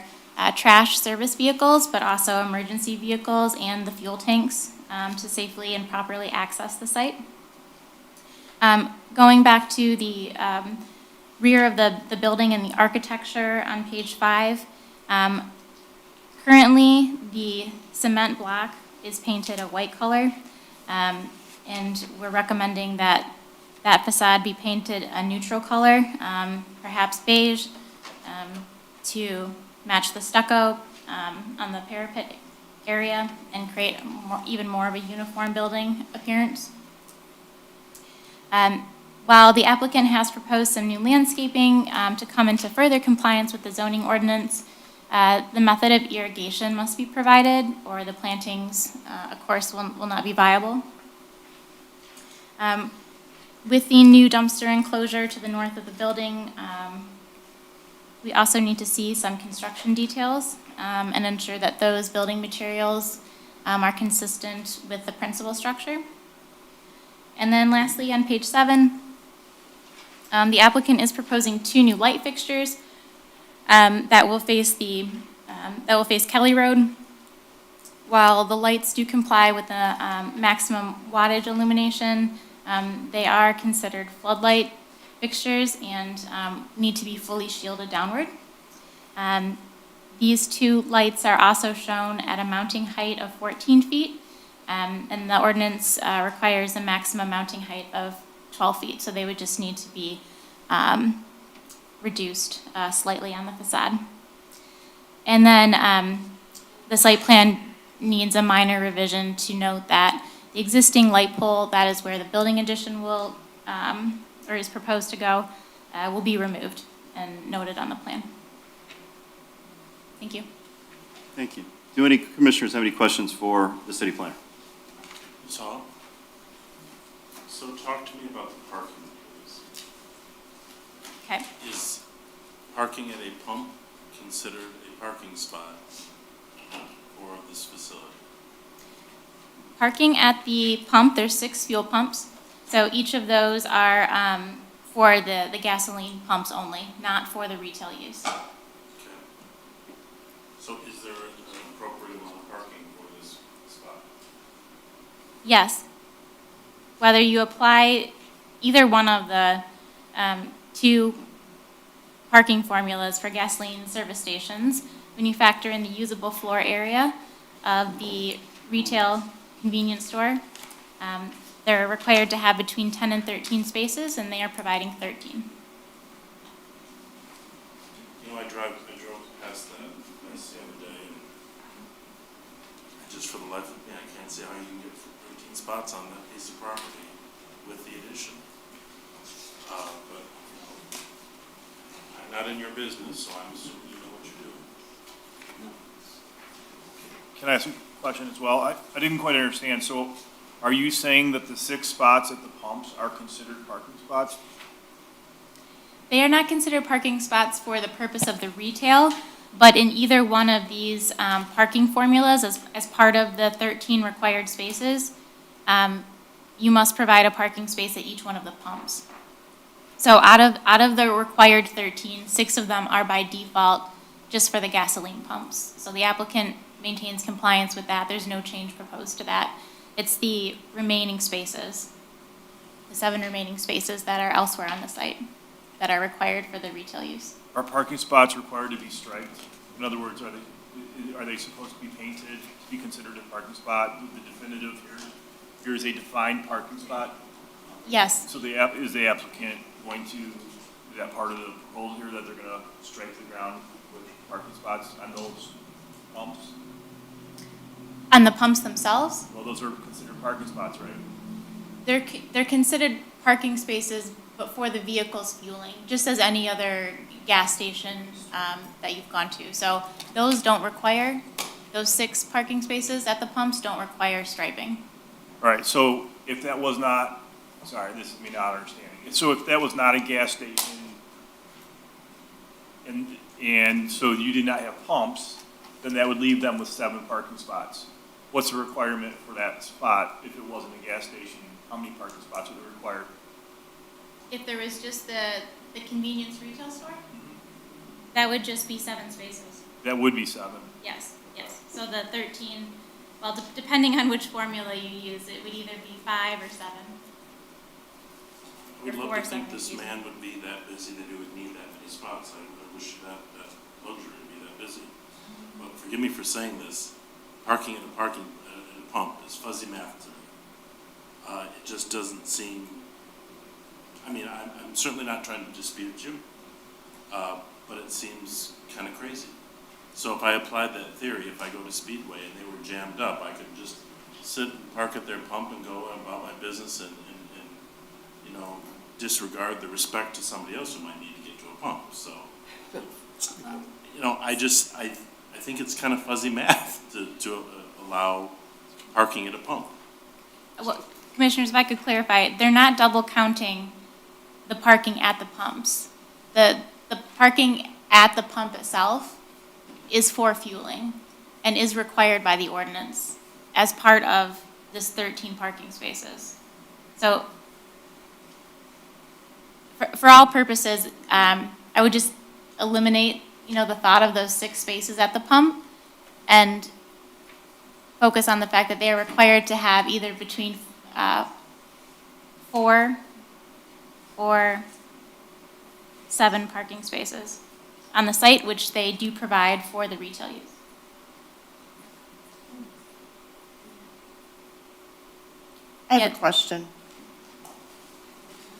trash service vehicles, but also emergency vehicles and the fuel tanks to safely and properly access the site. Going back to the rear of the building and the architecture on page 5, currently the cement block is painted a white color, and we're recommending that facade be painted a neutral color, perhaps beige, to match the stucco on the parapet area and create even more of a uniform building appearance. While the applicant has proposed some new landscaping to come into further compliance with the zoning ordinance, The method of irrigation must be provided, or the plantings, of course, will not be viable. With the new dumpster enclosure to the north of the building, we also need to see some construction details and ensure that those building materials are consistent with the principal structure. And then lastly, on page 7, the applicant is proposing 2 new light fixtures that will face Kelly Road. While the lights do comply with the maximum wattage illumination, they are considered floodlight fixtures and need to be fully shielded downward. These 2 lights are also shown at a mounting height of 14 feet, and the ordinance requires a maximum mounting height of 12 feet, so they would just need to be reduced slightly on the facade. And then the site plan needs a minor revision to note that the existing light pole, that is where the building addition will, or is proposed to go, will be removed and noted on the plan. Thank you. Thank you. Do any commissioners have any questions for the city planner? Ms. Hall? So talk to me about the parking, please. Okay. Is parking at a pump considered a parking spot for this facility? Parking at the pump, there's 6 fuel pumps. So each of those are for the gasoline pumps only, not for the retail use. Okay. So is there an appropriate amount of parking for this spot? Yes. Whether you apply either one of the 2 parking formulas for gasoline service stations, when you factor in the usable floor area of the retail convenience store, they're required to have between 10 and 13 spaces, and they are providing 13. You know, I drove past that place the other day, and just for the life of me, I can't see how you can get 13 spots on that piece of property with the addition. But, you know, I'm not in your business, so I'm assuming you know what you're doing. Can I ask a question as well? I didn't quite understand. So are you saying that the 6 spots at the pumps are considered parking spots? They are not considered parking spots for the purpose of the retail, but in either one of these parking formulas, as part of the 13 required spaces, you must provide a parking space at each one of the pumps. So out of the required 13, 6 of them are by default just for the gasoline pumps. So the applicant maintains compliance with that. There's no change proposed to that. It's the remaining spaces, the 7 remaining spaces that are elsewhere on the site that are required for the retail use. Are parking spots required to be striped? In other words, are they supposed to be painted to be considered a parking spot? The definitive here is a defined parking spot? Yes. So is the applicant going to, is that part of the proposal here, that they're going to stripe the ground with parking spots on those pumps? On the pumps themselves, Well, those are considered parking spots, right? they're considered parking spaces, but for the vehicles fueling, just as any other gas station that you've gone to. So those don't require, those 6 parking spaces at the pumps don't require striping. All right, so if that was not, sorry, this is me not understanding. So if that was not a gas station, and so you did not have pumps, then that would leave them with 7 parking spots. What's the requirement for that spot if it wasn't a gas station? How many parking spots are required? If there was just the convenience retail store, that would just be 7 spaces. That would be 7. Yes, yes. So the 13, well, depending on which formula you use, it would either be 5 or 7. We'd Or love 4 or to think 7, this excuse me. man would be that busy that he would need that many spots. I wish that luxury to be that busy. But forgive me for saying this, parking at a pump is fuzzy math to me. It just doesn't seem, I mean, I'm certainly not trying to dispute you, but it seems kind of crazy. So if I applied that theory, if I go to Speedway and they were jammed up, I could just sit and park at their pump and go about my business and you know, disregard the respect to somebody else who might need to get to a pump, so. You know, I think it's kind of fuzzy math to allow parking at a pump. Well, Commissioners, if I could clarify, they're not double counting the parking at the pumps. The parking at the pump itself is for fueling and is required by the ordinance as part of this 13 parking spaces. So for all purposes, I would just eliminate, the thought of those 6 spaces at the pump and focus on the fact that they are required to have either between 4 or 7 parking spaces on the site, which they do provide for the retail use. I have Yeah. a question.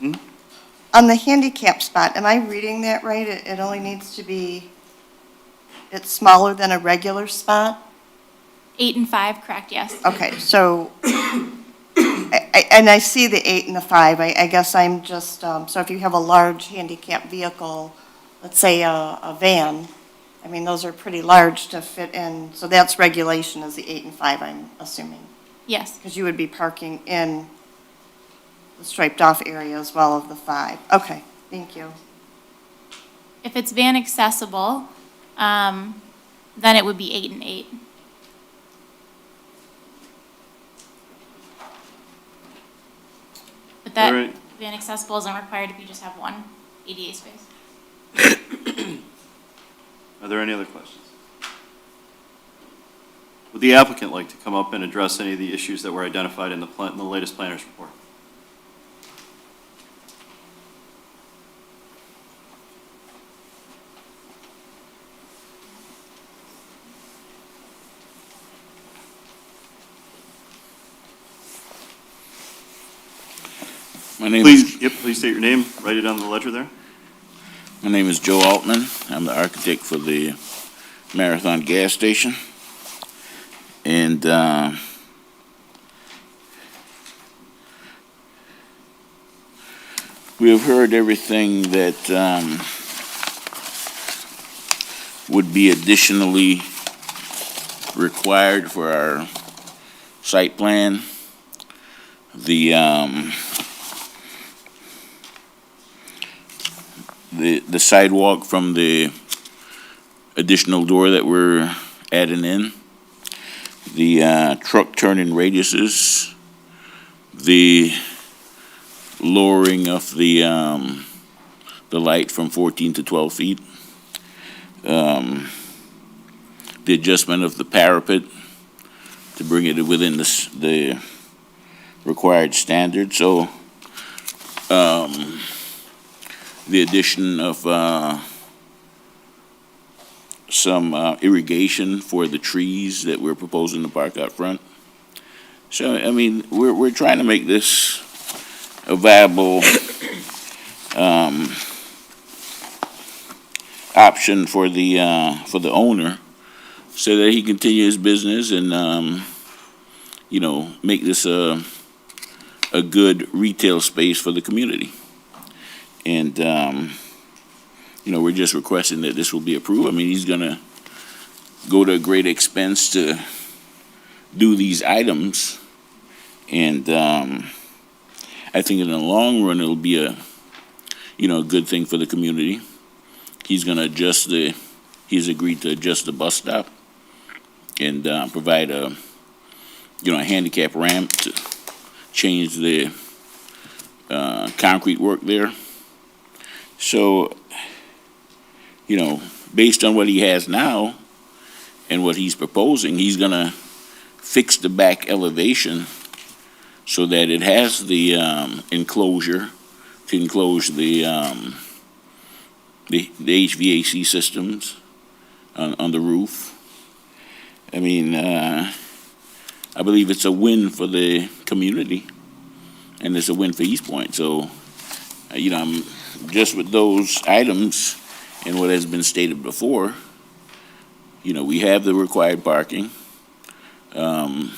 Hmm? On the handicap spot, am I reading that right? It only needs to be, it's smaller than a regular spot? 8 and 5, correct, yes. Okay, so, and I see the 8 and the 5. I guess I'm just, so if you have a large handicap vehicle, let's say a van, I mean, those are pretty large to fit in, so that's regulation is the 8 and 5, I'm assuming. Yes, Because you would be parking in the striped off area as well of the 5. Okay, thank you. if it's van accessible, then it would be 8 and 8. But that Alright. van accessible isn't required if you just have one ADA space. Are there any other questions? Would the applicant like to come up and address any of the issues that were identified in the latest planner's report? My name Please state your name, write it on the ledger there. My name is Joe Altman. I'm the architect for the Marathon gas station. And we have heard everything that would be additionally required for our site plan. The sidewalk from the additional door that we're adding in, the truck turning radiuses, the lowering of the light from 14 to 12 feet, the adjustment of the parapet to bring it within the required standard. So the addition of some irrigation for the trees that we're proposing to park out front. So, I mean, we're trying to make this a viable option for the owner so that he continue his business and, make this a good retail space for the community. And, we're just requesting that this will be approved. I mean, he's gonna go to a great expense to do these items. And, I think in the long run, it'll be a good thing for the community. He's gonna he's agreed to adjust the bus stop and, provide a handicap ramp to change the, concrete work there. So, based on what he has now and what he's proposing, he's gonna fix the back elevation so that it has the enclosure to enclose the HVAC systems on the roof. I mean, I believe it's a win for the community and it's a win for Eastpointe. So, I'm just with those items and what has been stated before, we have the required parking. We're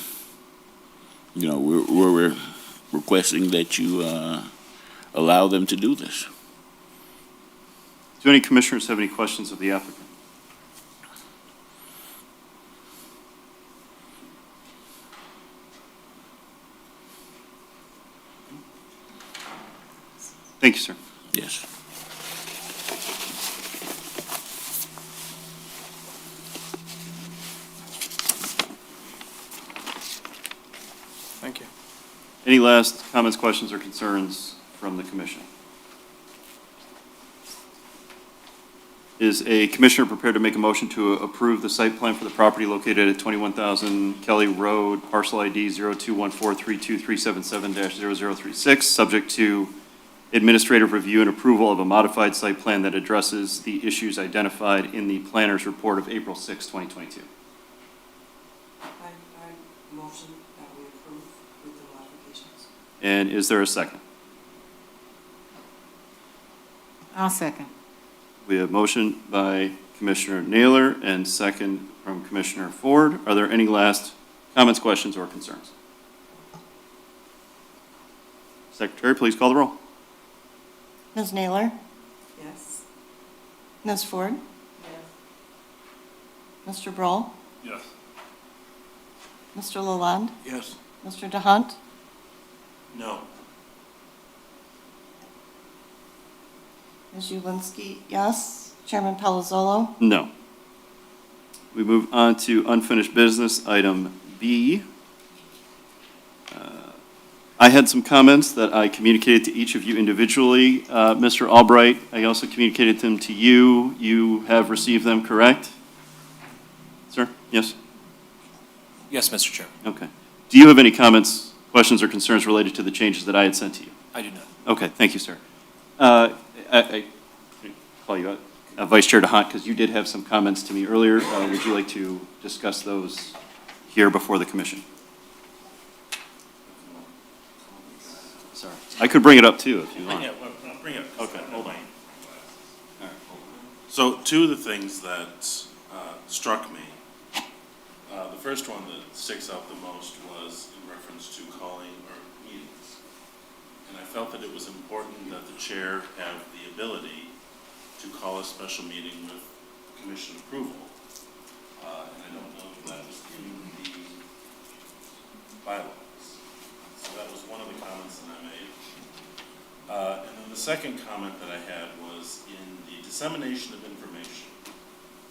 requesting that you allow them to do this. Do any commissioners have any questions of the applicant? Thank you, sir. Yes. Thank you. Any last comments, questions, or concerns from the commission? Is a commissioner prepared to make a motion to approve the site plan for the property located at 21,000 Kelly Road, parcel ID 0214323777-0036, subject to administrative review and approval of a modified site plan that addresses the issues identified in the planner's report of April 6, 2022? I motion that we approve with the modifications. And is there a second? I'll second. We have motion by Commissioner Naylor and second from Commissioner Ford. Are there any last comments, questions, or concerns? Secretary, please call the roll. Ms. Naylor? Yes? Ms. Ford? Mr. Broll? Yes. Mr. Lalonde? Yes. Mr. DeHunt? No. Ms. Julinski, yes. Chairman Palazzolo? No. We move on to unfinished business, item B. I had some comments that I communicated to each of you individually. Mr. Albright, I also communicated them to you. You have received them, correct? Sir? Yes? Yes, Mr. Chairman. Okay. Do you have any comments, questions, or concerns related to the changes that I had sent to you? I do not. Okay, thank you, sir. I call you Vice Chair DeHunt, because you did have some comments to me earlier. Would you like to discuss those here before the commission? Sorry. I could bring it up too, if you want. Yeah, well, bring it up. Okay, Hold on. All right. So two of the things that struck me, the first one that sticks out the most was in reference to calling our meetings. And I felt that it was important that the chair have the ability to call a special meeting with commission approval. And I don't know if that was in the bylaws. So that was one of the comments that I made. And then the second comment that I had was in the dissemination of information.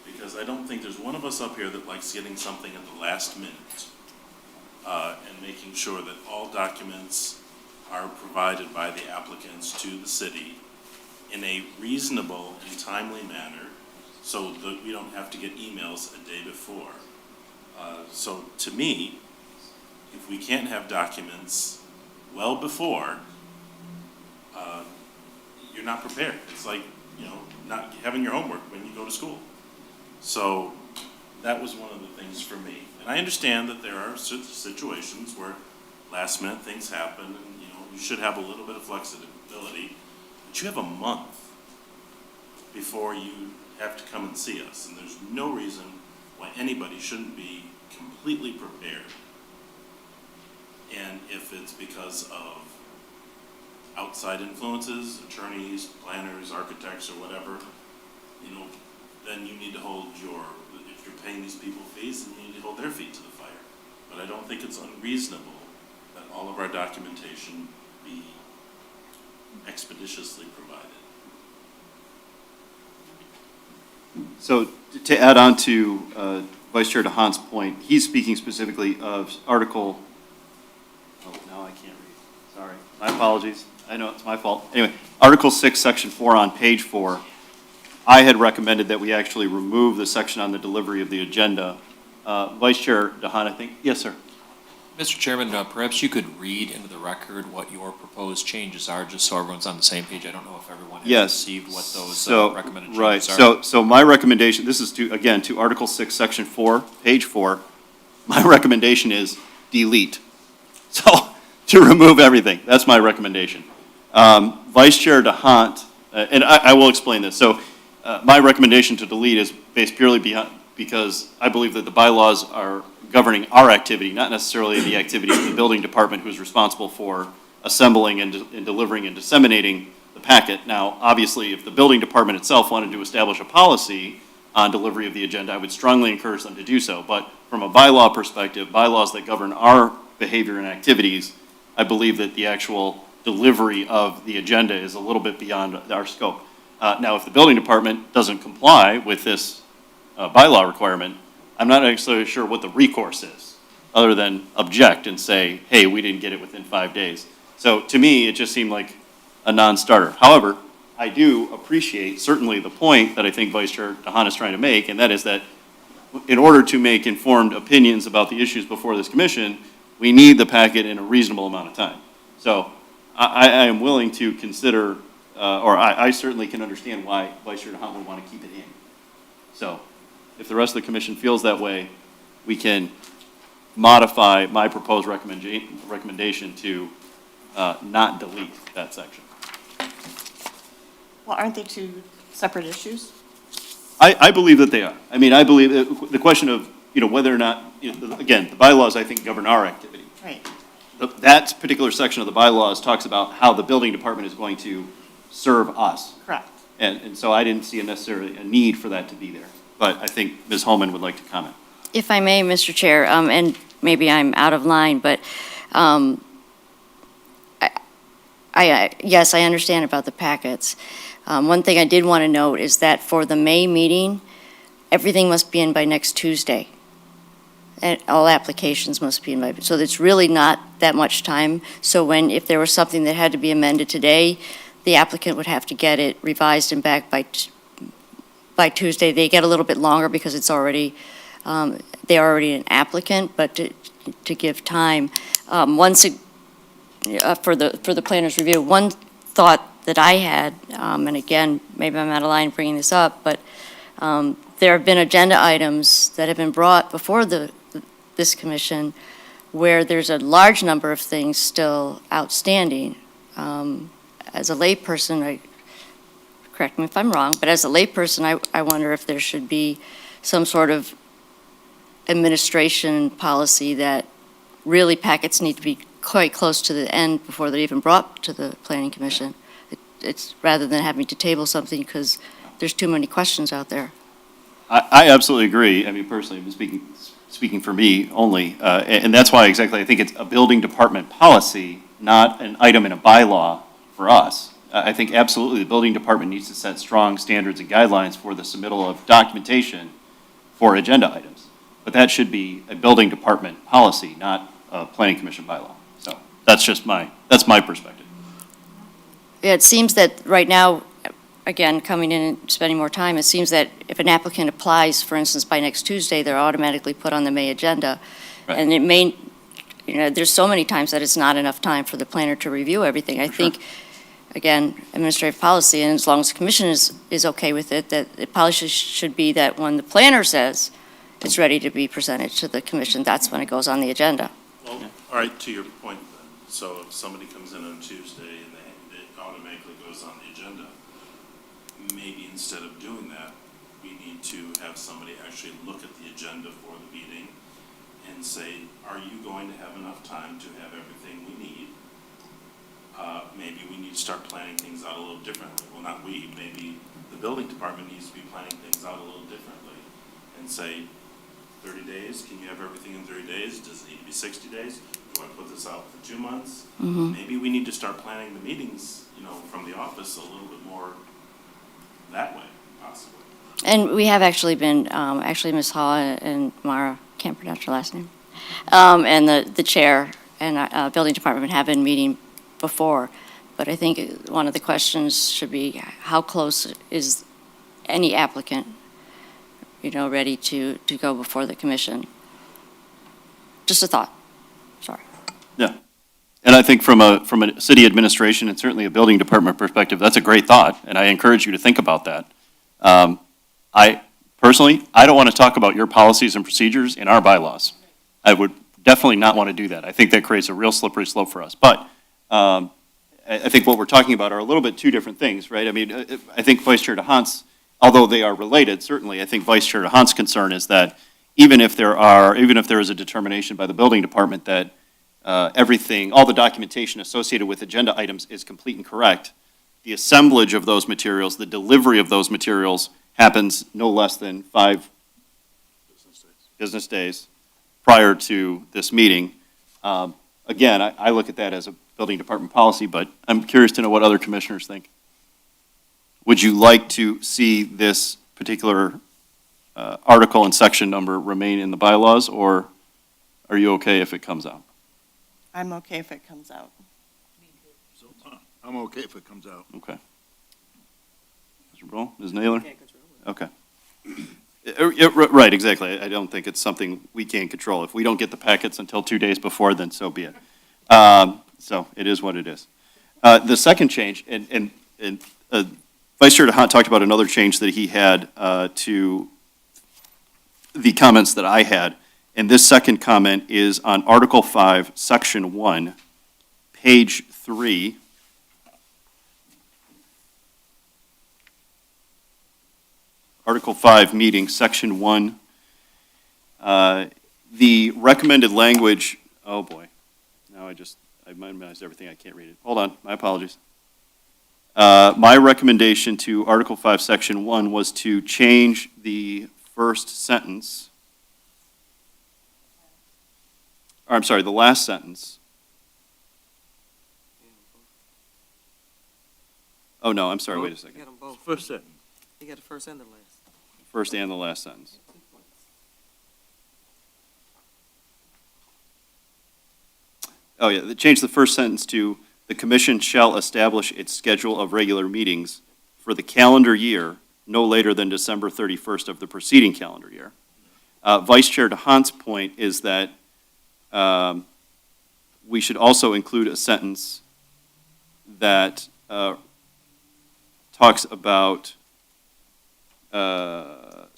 Because I don't think there's one of us up here that likes getting something at the last minute and making sure that all documents are provided by the applicants to the city in a reasonable and timely manner so that we don't have to get emails a day before. So to me, if we can't have documents well before, you're not prepared. It's like, not having your homework when you go to school. So that was one of the things for me. And I understand that there are situations where last minute things happen and, you should have a little bit of flexibility, but you have a month before you have to come and see us. And there's no reason why anybody shouldn't be completely prepared. And if it's because of outside influences, attorneys, planners, architects, or whatever, then you need to hold if you're paying these people fees, then you need to hold their feet to the fire. But I don't think it's unreasonable that all of our documentation be expeditiously provided. So to add on to Vice Chair DeHaan's point, he's speaking specifically of Article, now I can't read, sorry, my apologies, I know it's my fault. Anyway, Article 6, Section 4 on page 4, I had recommended that we actually remove the section on the delivery of the agenda. Vice Chair DeHaan, I think, yes, sir. Mr. Chairman, perhaps you could read into the record what your proposed changes are, just so everyone's on the same page. I don't know if everyone has Yes. received what those So, recommended right, changes are. so my recommendation, this is to Article 6, Section 4, page 4. My recommendation is delete. So, to remove everything, that's my recommendation. Vice Chair DeHaan, and I will explain this. So, my recommendation to delete is based purely because I believe that the bylaws are governing our activity, not necessarily the activity of the building department, who's responsible for assembling and delivering and disseminating the packet. Now, obviously, if the building department itself wanted to establish a policy on delivery of the agenda, I would strongly encourage them to do so. But from a bylaw perspective, bylaws that govern our behavior and activities, I believe that the actual delivery of the agenda is a little bit beyond our scope. Now, if the building department doesn't comply with this bylaw requirement, I'm not necessarily sure what the recourse is, other than object and say, hey, we didn't get it within 5 days. So to me, it just seemed like a non-starter. However, I do appreciate certainly the point that I think Vice Chair DeHaan is trying to make, and that is that in order to make informed opinions about the issues before this commission, we need the packet in a reasonable amount of time. So I am willing to consider, or I certainly can understand why Vice Chair DeHaan would want to keep it in. So if the rest of the commission feels that way, we can modify my proposed recommendation to not delete that section. Well, aren't they two separate issues? I believe that they are. I mean, I believe the question of, whether or not, again, the bylaws, I think, govern our activity. Right. That particular section of the bylaws talks about how the building department is going to serve us. Correct. And so I didn't see necessarily a need for that to be there. But I think Ms. Holman would like to comment. If I may, Mr. Chair, and maybe I'm out of line, but yes, I understand about the packets. One thing I did want to note is that for the May meeting, everything must be in by next Tuesday. And all applications must be in by, so it's really not that much time. So if there was something that had to be amended today, the applicant would have to get it revised and back by Tuesday. They get a little bit longer because it's already, they're already an applicant, but to give time. For the planner's review, one thought that I had, and again, maybe I'm out of line bringing this up, but there have been agenda items that have been brought before this commission where there's a large number of things still outstanding. As a layperson, correct me if I'm wrong, but as a layperson, I wonder if there should be some sort of administration policy that really packets need to be quite close to the end before they're even brought to the planning commission. It's rather than having to table something because there's too many questions out there. I absolutely agree. I mean, personally, I'm speaking for me only, and that's why exactly I think it's a building department policy, not an item in a bylaw for us. I think absolutely the building department needs to set strong standards and guidelines for the submittal of documentation for agenda items. But that should be a building department policy, not a planning commission bylaw. So that's my perspective. It seems that right now, again, coming in and spending more time, it seems that if an applicant applies, for instance, by next Tuesday, they're automatically put on the May agenda. Right. And it may, there's so many times that it's not enough time for the planner to review everything. I think, again, administrative policy, and as long as the commission is okay with it, that it probably should be that when the planner says it's ready to be presented to the commission, that's when it goes on the agenda. Well, all right, to your point then, so if somebody comes in on Tuesday and it automatically goes on the agenda, maybe instead of doing that, we need to have somebody actually look at the agenda for the meeting and say, are you going to have enough time to have everything we need? Maybe we need to start planning things out a little differently. Well, not we, maybe the building department needs to be planning things out a little differently and say, 30 days, can you have everything in 30 days? Does it need to be 60 days? Do I put this out for 2 months? Mm-hmm. Maybe we need to start planning the meetings, from the office a little bit more that way, possibly. And we have actually been, actually Ms. Hall and Mara, can't pronounce her last name, and the chair and building department have been meeting before. But I think one of the questions should be, how close is any applicant, ready to go before the commission? Just a thought. Sorry. Yeah. And I think from a city administration and certainly a building department perspective, that's a great thought, and I encourage you to think about that. I don't want to talk about your policies and procedures in our bylaws. I would definitely not want to do that. I think that creates a real slippery slope for us. But I think what we're talking about are a little bit two different things, right? I mean, I think Vice Chair DeHaan's, although they are related, certainly, I think Vice Chair DeHaan's concern is that even if there is a determination by the building department that all the documentation associated with agenda items is complete and correct, the assemblage of those materials, the delivery of those materials happens no less than 5 business days prior to this meeting. Again, I look at that as a building department policy, but I'm curious to know what other commissioners think. Would you like to see this particular article and section number remain in the bylaws, or are you okay if it comes out? I'm okay if it comes out. I'm okay if it comes out. Okay. Mr. Bull, Ms. Naylor? Okay. Right, exactly. I don't think it's something we can control. If we don't get the packets until 2 days before, then so be it. So it is what it is. The second change, and Vice Chair DeHaan talked about another change that he had to the comments that I had. And this second comment is on Article 5, Section 1, page 3. Article 5, meeting, Section 1. The recommended language, oh boy, now I memorized everything, I can't read it. Hold on, my apologies. My recommendation to Article 5, Section 1 was to change the first sentence, or I'm sorry, the last sentence. Oh, no, I'm sorry, wait a second. You got them both. First sentence. You got the first and the last. First and the last sentence. Oh, yeah, change the first sentence to, "The commission shall establish its schedule of regular meetings for the calendar year no later than December 31st of the preceding calendar year." Vice Chair DeHaan's point is that we should also include a sentence that talks about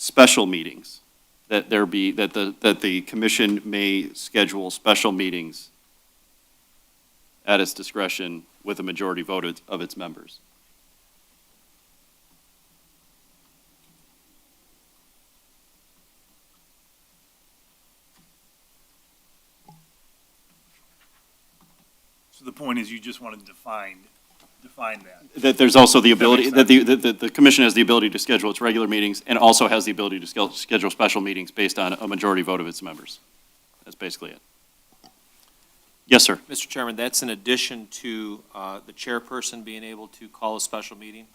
special meetings, that the commission may schedule special meetings at its discretion with a majority vote of its members. So the point is you just want to define that. That there's also the ability, that the commission has the ability to schedule its regular meetings and also has the ability to schedule special meetings based on a majority vote of its members. That's basically it. Yes, sir. Mr. Chairman, that's in addition to the chairperson being able to call a special meeting,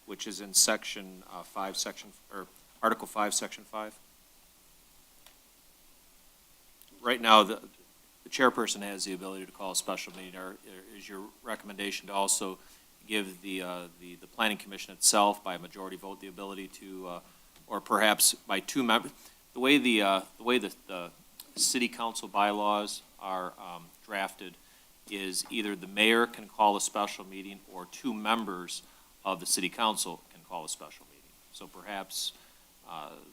which is in Section 5, or Article 5, Section 5. Right now, the chairperson has the ability to call a special meeting, or is your recommendation to also give the planning commission itself by a majority vote the ability to, or perhaps by 2 members? The way the city council bylaws are drafted is either the mayor can call a special meeting or 2 members of the city council can call a special meeting. So perhaps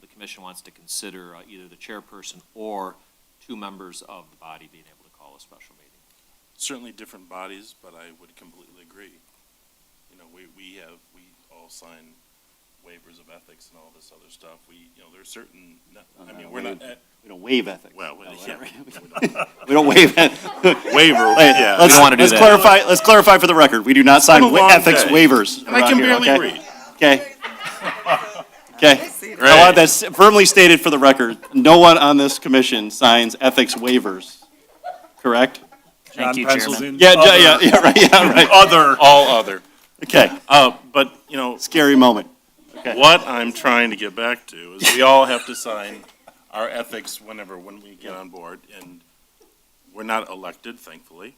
the commission wants to consider either the chairperson or 2 members of the body being able to call a special meeting. Certainly different bodies, but I would completely agree. You know, we all sign waivers of ethics and all this other stuff. There's certain, I mean, we're not. We don't waive ethics. Well, yeah. We don't waive it. Waiver, yeah. Let's, want to do that. Let's clarify for the record. We do not sign ethics waivers And I can around here, barely okay? read. Okay. I want that firmly stated for the record. No one on this commission signs ethics waivers, correct? John pencils in. Yeah, right. Other. All other. Okay, But, scary moment. Okay. what I'm trying to get back to is we all have to sign our ethics when we get on board, and we're not elected, thankfully.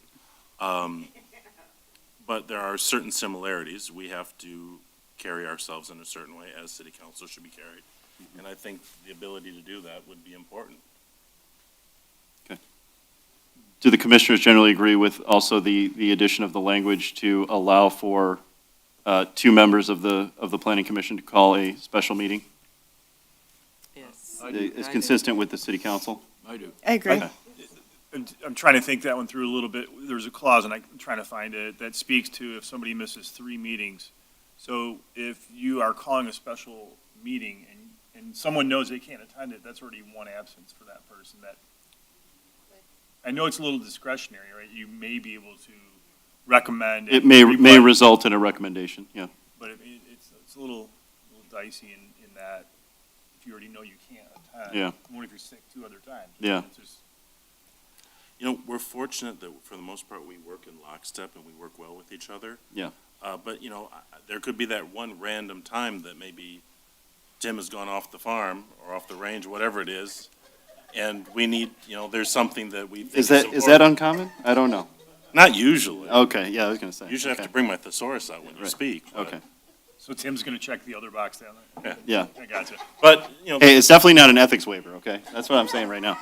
But there are certain similarities. We have to carry ourselves in a certain way as city council should be carried. And I think the ability to do that would be important. Do the commissioners generally agree with also the addition of the language to allow for 2 members of the planning commission to call a special meeting? Yes. It's consistent with the city council? I do. I agree. Okay. I'm trying to think that one through a little bit. There's a clause, and I'm trying to find it, that speaks to if somebody misses 3 meetings. So if you are calling a special meeting and someone knows they can't attend it, that's already 1 absence for that person. That I know it's a little discretionary, right? You may be able to recommend. It and may everybody- result in a recommendation, yeah. But it's a little dicey in that if you already know you can't attend. Yeah. What if you're sick 2 other times? Yeah. It's just- You know, we're fortunate that for the most part, we work in lockstep and we work well with each other. Yeah. But, you know, there could be that one random time that maybe Tim has gone off the farm or off the range, whatever it is, and we need, you know, there's something that we think Is that important. uncommon? I don't know. Not usually. Okay, yeah, I was gonna say. Usually I have to bring my thesaurus out when you Right. speak. but- Okay, So Tim's gonna check the other box down there? yeah. I gotcha. But, you know. Hey, it's definitely not an ethics waiver, okay? That's what I'm saying right now.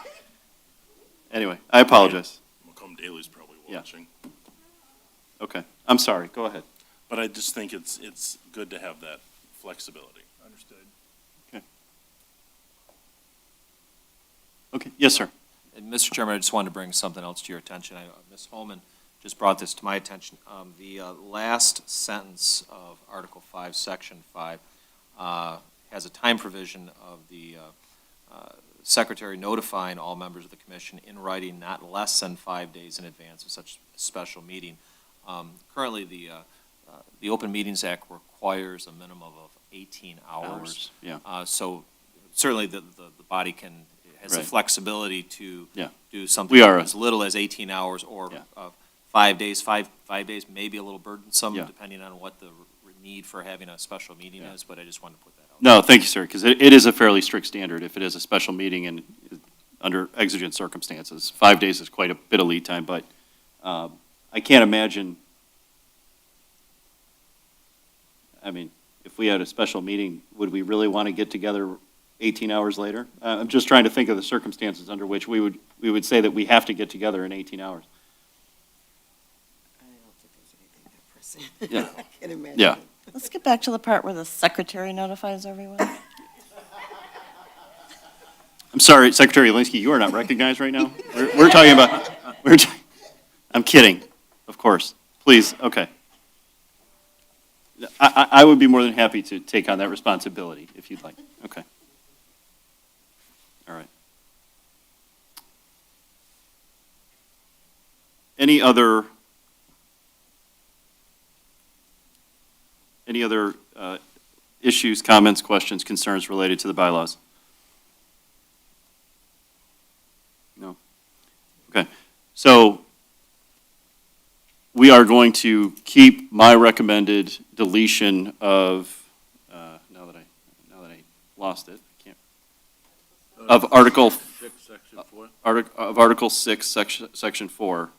Anyway, I apologize. Macomb Daly's probably Yeah. watching. Okay, I'm sorry, go ahead. But I just think it's good to have that flexibility. Understood. Okay, yes, sir. And Mr. Chairman, I just wanted to bring something else to your attention. Ms. Holman just brought this to my attention. The last sentence of Article 5, Section 5, has a time provision of the Secretary notifying all members of the commission in writing not less than 5 days in advance of such a special meeting. Currently, the Open Meetings Act requires a minimum of 18 hours. Yeah, So certainly the body has the Right. flexibility to Yeah. do something We are- as little as 18 hours or Yeah. 5 days. Five days may be a little burdensome, Yeah. depending on what the need for having a special meeting is, but I just wanted to put that out. No, thank you, sir, because it is a fairly strict standard if it is a special meeting and under exigent circumstances. 5 days is quite a bit of lead time, but I can't imagine, I mean, if we had a special meeting, would we really want to get together 18 hours later? I'm just trying to think of the circumstances under which we would say that we have to get together in 18 hours. I don't think there's anything that pressing. Yeah. I can't imagine. Yeah. Let's get back to the part where the secretary notifies everyone. I'm sorry, Secretary Alinsky, you are not recognized right now. We're talking about, I'm kidding, of course. Please, okay. I would be more than happy to take on that responsibility if you'd like. Okay. All right. Any other issues, comments, questions, concerns related to the bylaws? No? Okay. So we are going to keep my recommended deletion of, now that I lost it, I can't, of Article, 6, Section 4. of Article 6, Section 4,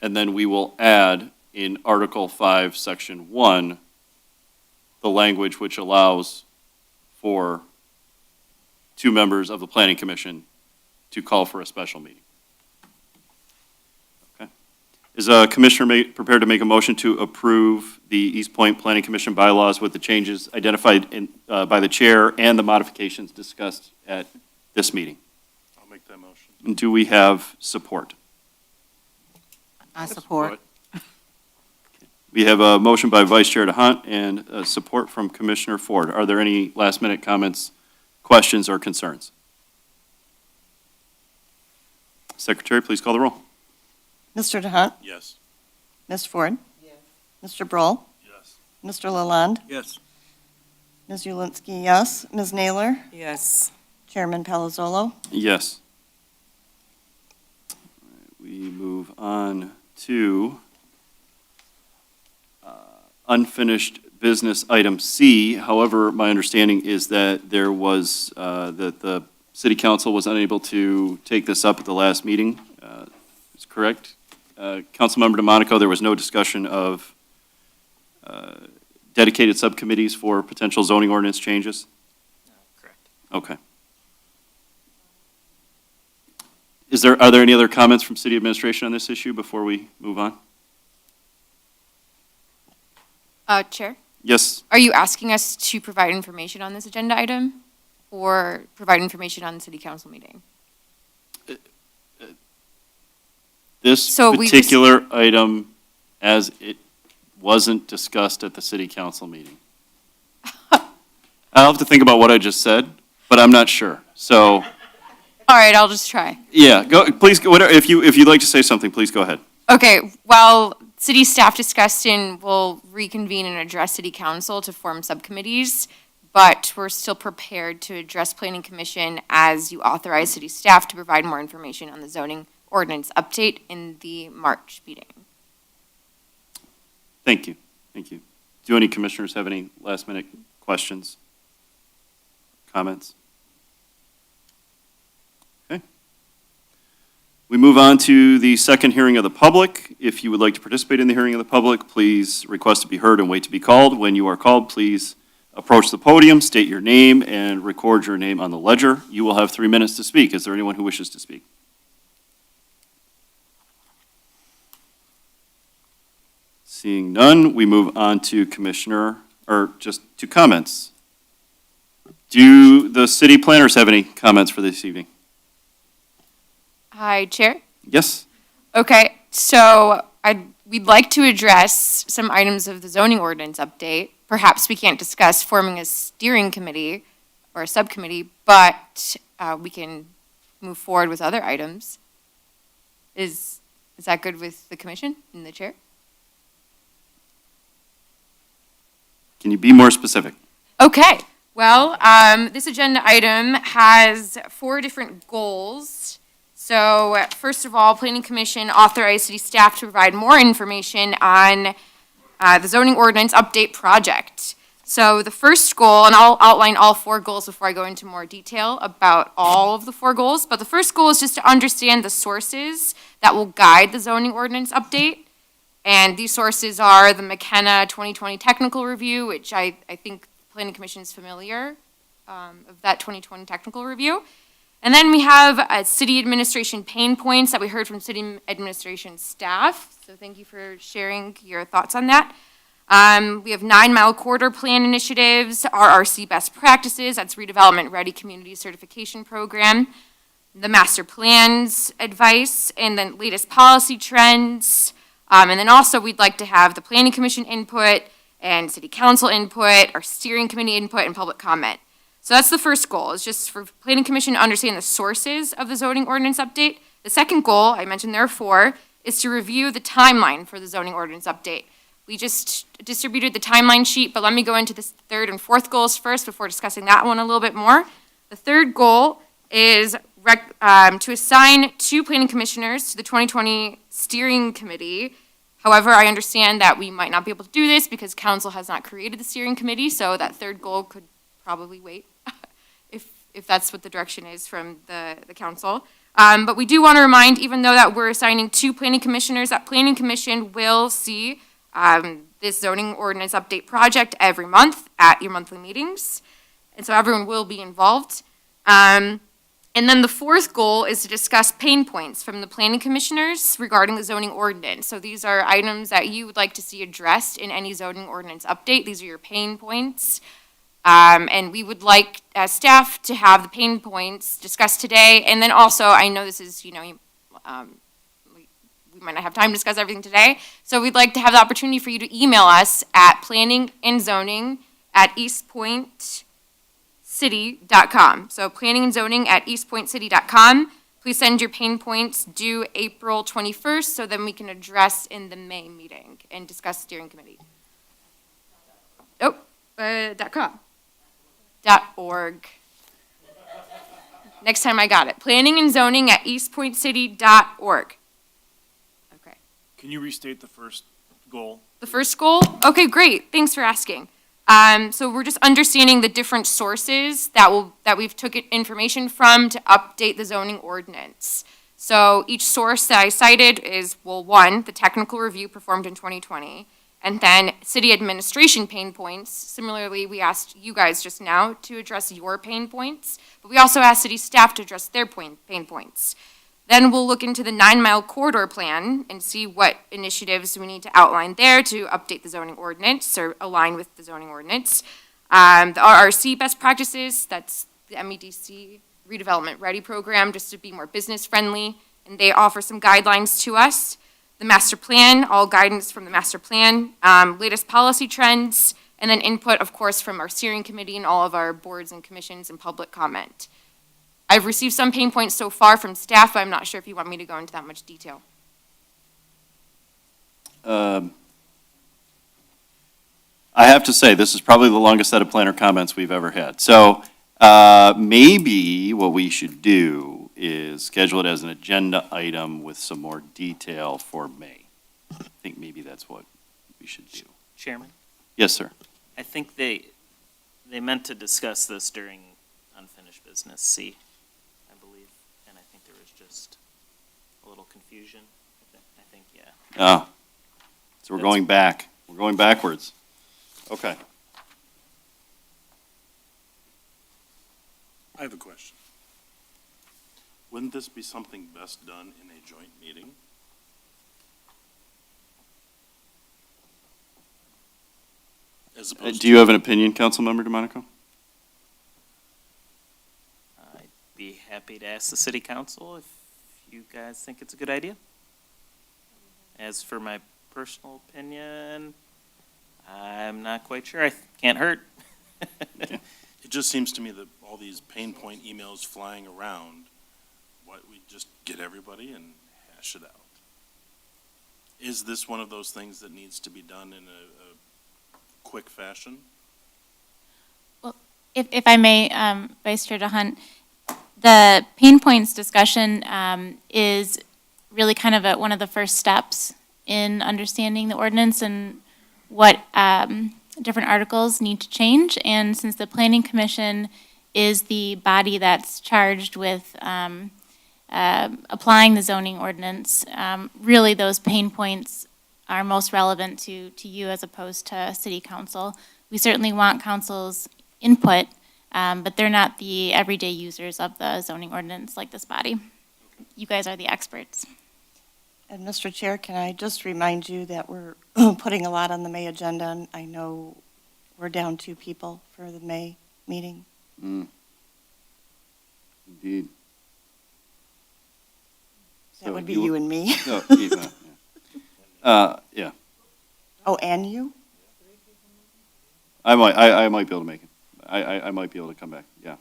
and then we will add in Article 5, Section 1, the language which allows for 2 members of the Planning Commission to call for a special meeting. Okay. Is a commissioner prepared to make a motion to approve the Eastpointe Planning Commission bylaws with the changes identified by the chair and the modifications discussed at this meeting? I'll make that motion. And do we have support? I support. We have a motion by Vice Chair DeHunt and support from Commissioner Ford. Are there any last-minute comments, questions, or concerns? Secretary, please call the roll. Mr. DeHunt? Yes. Ms. Ford? Yes. Mr. Broll? Yes. Mr. Lalonde? Yes. Ms. Julinski, yes. Ms. Naylor? Yes. Chairman Palazzolo? Yes. We move on to unfinished business item C. However, my understanding is that there was, that the city council was unable to take this up at the last meeting. Is correct? Councilmember DeMonico, there was no discussion of dedicated subcommittees for potential zoning ordinance changes? Correct. Okay. Are there any other comments from city administration on this issue before we move on? Chair, Yes, are you asking us to provide information on this agenda item or provide information on the city council meeting? this So we just- particular item, as it wasn't discussed at the city council meeting. I'll have to think about what I just said, but I'm not sure. So, All right, I'll just try. yeah, go, please, if you'd like to say something, please go ahead. Okay, well, city staff discussed and will reconvene and address city council to form subcommittees, but we're still prepared to address planning commission as you authorize city staff to provide more information on the zoning ordinance update in the March meeting. Thank you. Thank you. Do any commissioners have any last-minute questions? Comments? Okay. We move on to the second hearing of the public. If you would like to participate in the hearing of the public, please request to be heard and wait to be called. When you are called, please approach the podium, state your name, and record your name on the ledger. You will have 3 minutes to speak. Is there anyone who wishes to speak? Seeing none, we move on to to comments. Do the city planners have any comments for this evening? Hi, Chair. Yes? Okay, so we'd like to address some items of the zoning ordinance update. Perhaps we can't discuss forming a steering committee or a subcommittee, but we can move forward with other items. Is that good with the commission and the chair? Can you be more specific? Okay, well, this agenda item has 4 different goals. So first of all, Planning Commission authorized city staff to provide more information on the zoning ordinance update project. So the first goal, and I'll outline all 4 goals before I go into more detail about all of the 4 goals, but the first goal is just to understand the sources that will guide the zoning ordinance update. And these sources are the McKenna 2020 technical review, which I think Planning Commission is familiar of that 2020 technical review. And then we have city administration pain points that we heard from city administration staff. So thank you for sharing your thoughts on that. We have 9 Mile Corridor Plan initiatives, RRC best practices, that's redevelopment ready community certification program, the master plans advice, and then latest policy trends. And then also we'd like to have the Planning Commission input and City Council input, our steering committee input, and public comment. So that's the first goal, is just for Planning Commission to understand the sources of the zoning ordinance update. The second goal, I mentioned there are 4, is to review the timeline for the zoning ordinance update. We just distributed the timeline sheet, but let me go into the third and fourth goals first before discussing that one a little bit more. The third goal is to assign 2 planning commissioners to the 2020 steering committee. However, I understand that we might not be able to do this because council has not created the steering committee, so that third goal could probably wait if that's what the direction is from the council. But we do want to remind, even though that we're assigning 2 planning commissioners, that planning commission will see this zoning ordinance update project every month at your monthly meetings. And so everyone will be involved. And then the fourth goal is to discuss pain points from the planning commissioners regarding the zoning ordinance. So these are items that you would like to see addressed in any zoning ordinance update. These are your pain points. And we would like, as staff, to have the pain points discussed today. And then also, I know this is, we might not have time to discuss everything today. So we'd like to have the opportunity for you to email us at planningandzoning@eastpointecity.com. So planningandzoning@eastpointecity.com. Please send your pain points due April 21st so then we can address in the May meeting and discuss steering committee. .com. .org. Next time I got it. planningandzoning@eastpointecity.org. Okay. Can you restate the first goal? The first goal? Okay, great. Thanks for asking. So we're just understanding the different sources that we've took information from to update the zoning ordinance. So each source that I cited is, well, 1, the technical review performed in 2020, and then city administration pain points. Similarly, we asked you guys just now to address your pain points, but we also asked city staff to address their pain points. Then we'll look into the 9 Mile Corridor Plan and see what initiatives we need to outline there to update the zoning ordinance or align with the zoning ordinance. The RRC best practices, that's the MEDC redevelopment ready program, just to be more business friendly, and they offer some guidelines to us. The master plan, all guidance from the master plan, latest policy trends, and then input, of course, from our steering committee and all of our boards and commissions and public comment. I've received some pain points so far from staff, but I'm not sure if you want me to go into that much detail. I have to say, this is probably the longest set of planner comments we've ever had. So maybe what we should do is schedule it as an agenda item with some more detail for May. I think maybe that's what we should do. Chairman, Yes, sir. I think they meant to discuss this during unfinished business C, I believe, and I think there was just a little confusion. I think, yeah. Ah, so we're going back. We're going backwards. Okay. I have a question. Wouldn't this be something best done in a joint meeting? As opposed Do you have an opinion, Councilmember DeMonico? I'd be happy to ask the city council if you guys think it's a good idea. As for my personal opinion, I'm not quite sure. I can't hurt. It just seems to me that all these pain point emails flying around, we just get everybody and hash it out. Is this one of those things that needs to be done in a quick fashion? Well, if I may, Vice Chair DeHunt, the pain points discussion is really kind of one of the first steps in understanding the ordinance and what different articles need to change. And since the Planning Commission is the body that's charged with applying the zoning ordinance, really those pain points are most relevant to you as opposed to City Council. We certainly want council's input, but they're not the everyday users of the zoning ordinance like this body. You guys are the experts. And Mr. Chair, can I just remind you that we're putting a lot on the May agenda, and I know we're down 2 people for the May meeting. Indeed. That would be you and me. No, yeah. Oh, and you? I might be able to make it. I might be able to come back, yeah.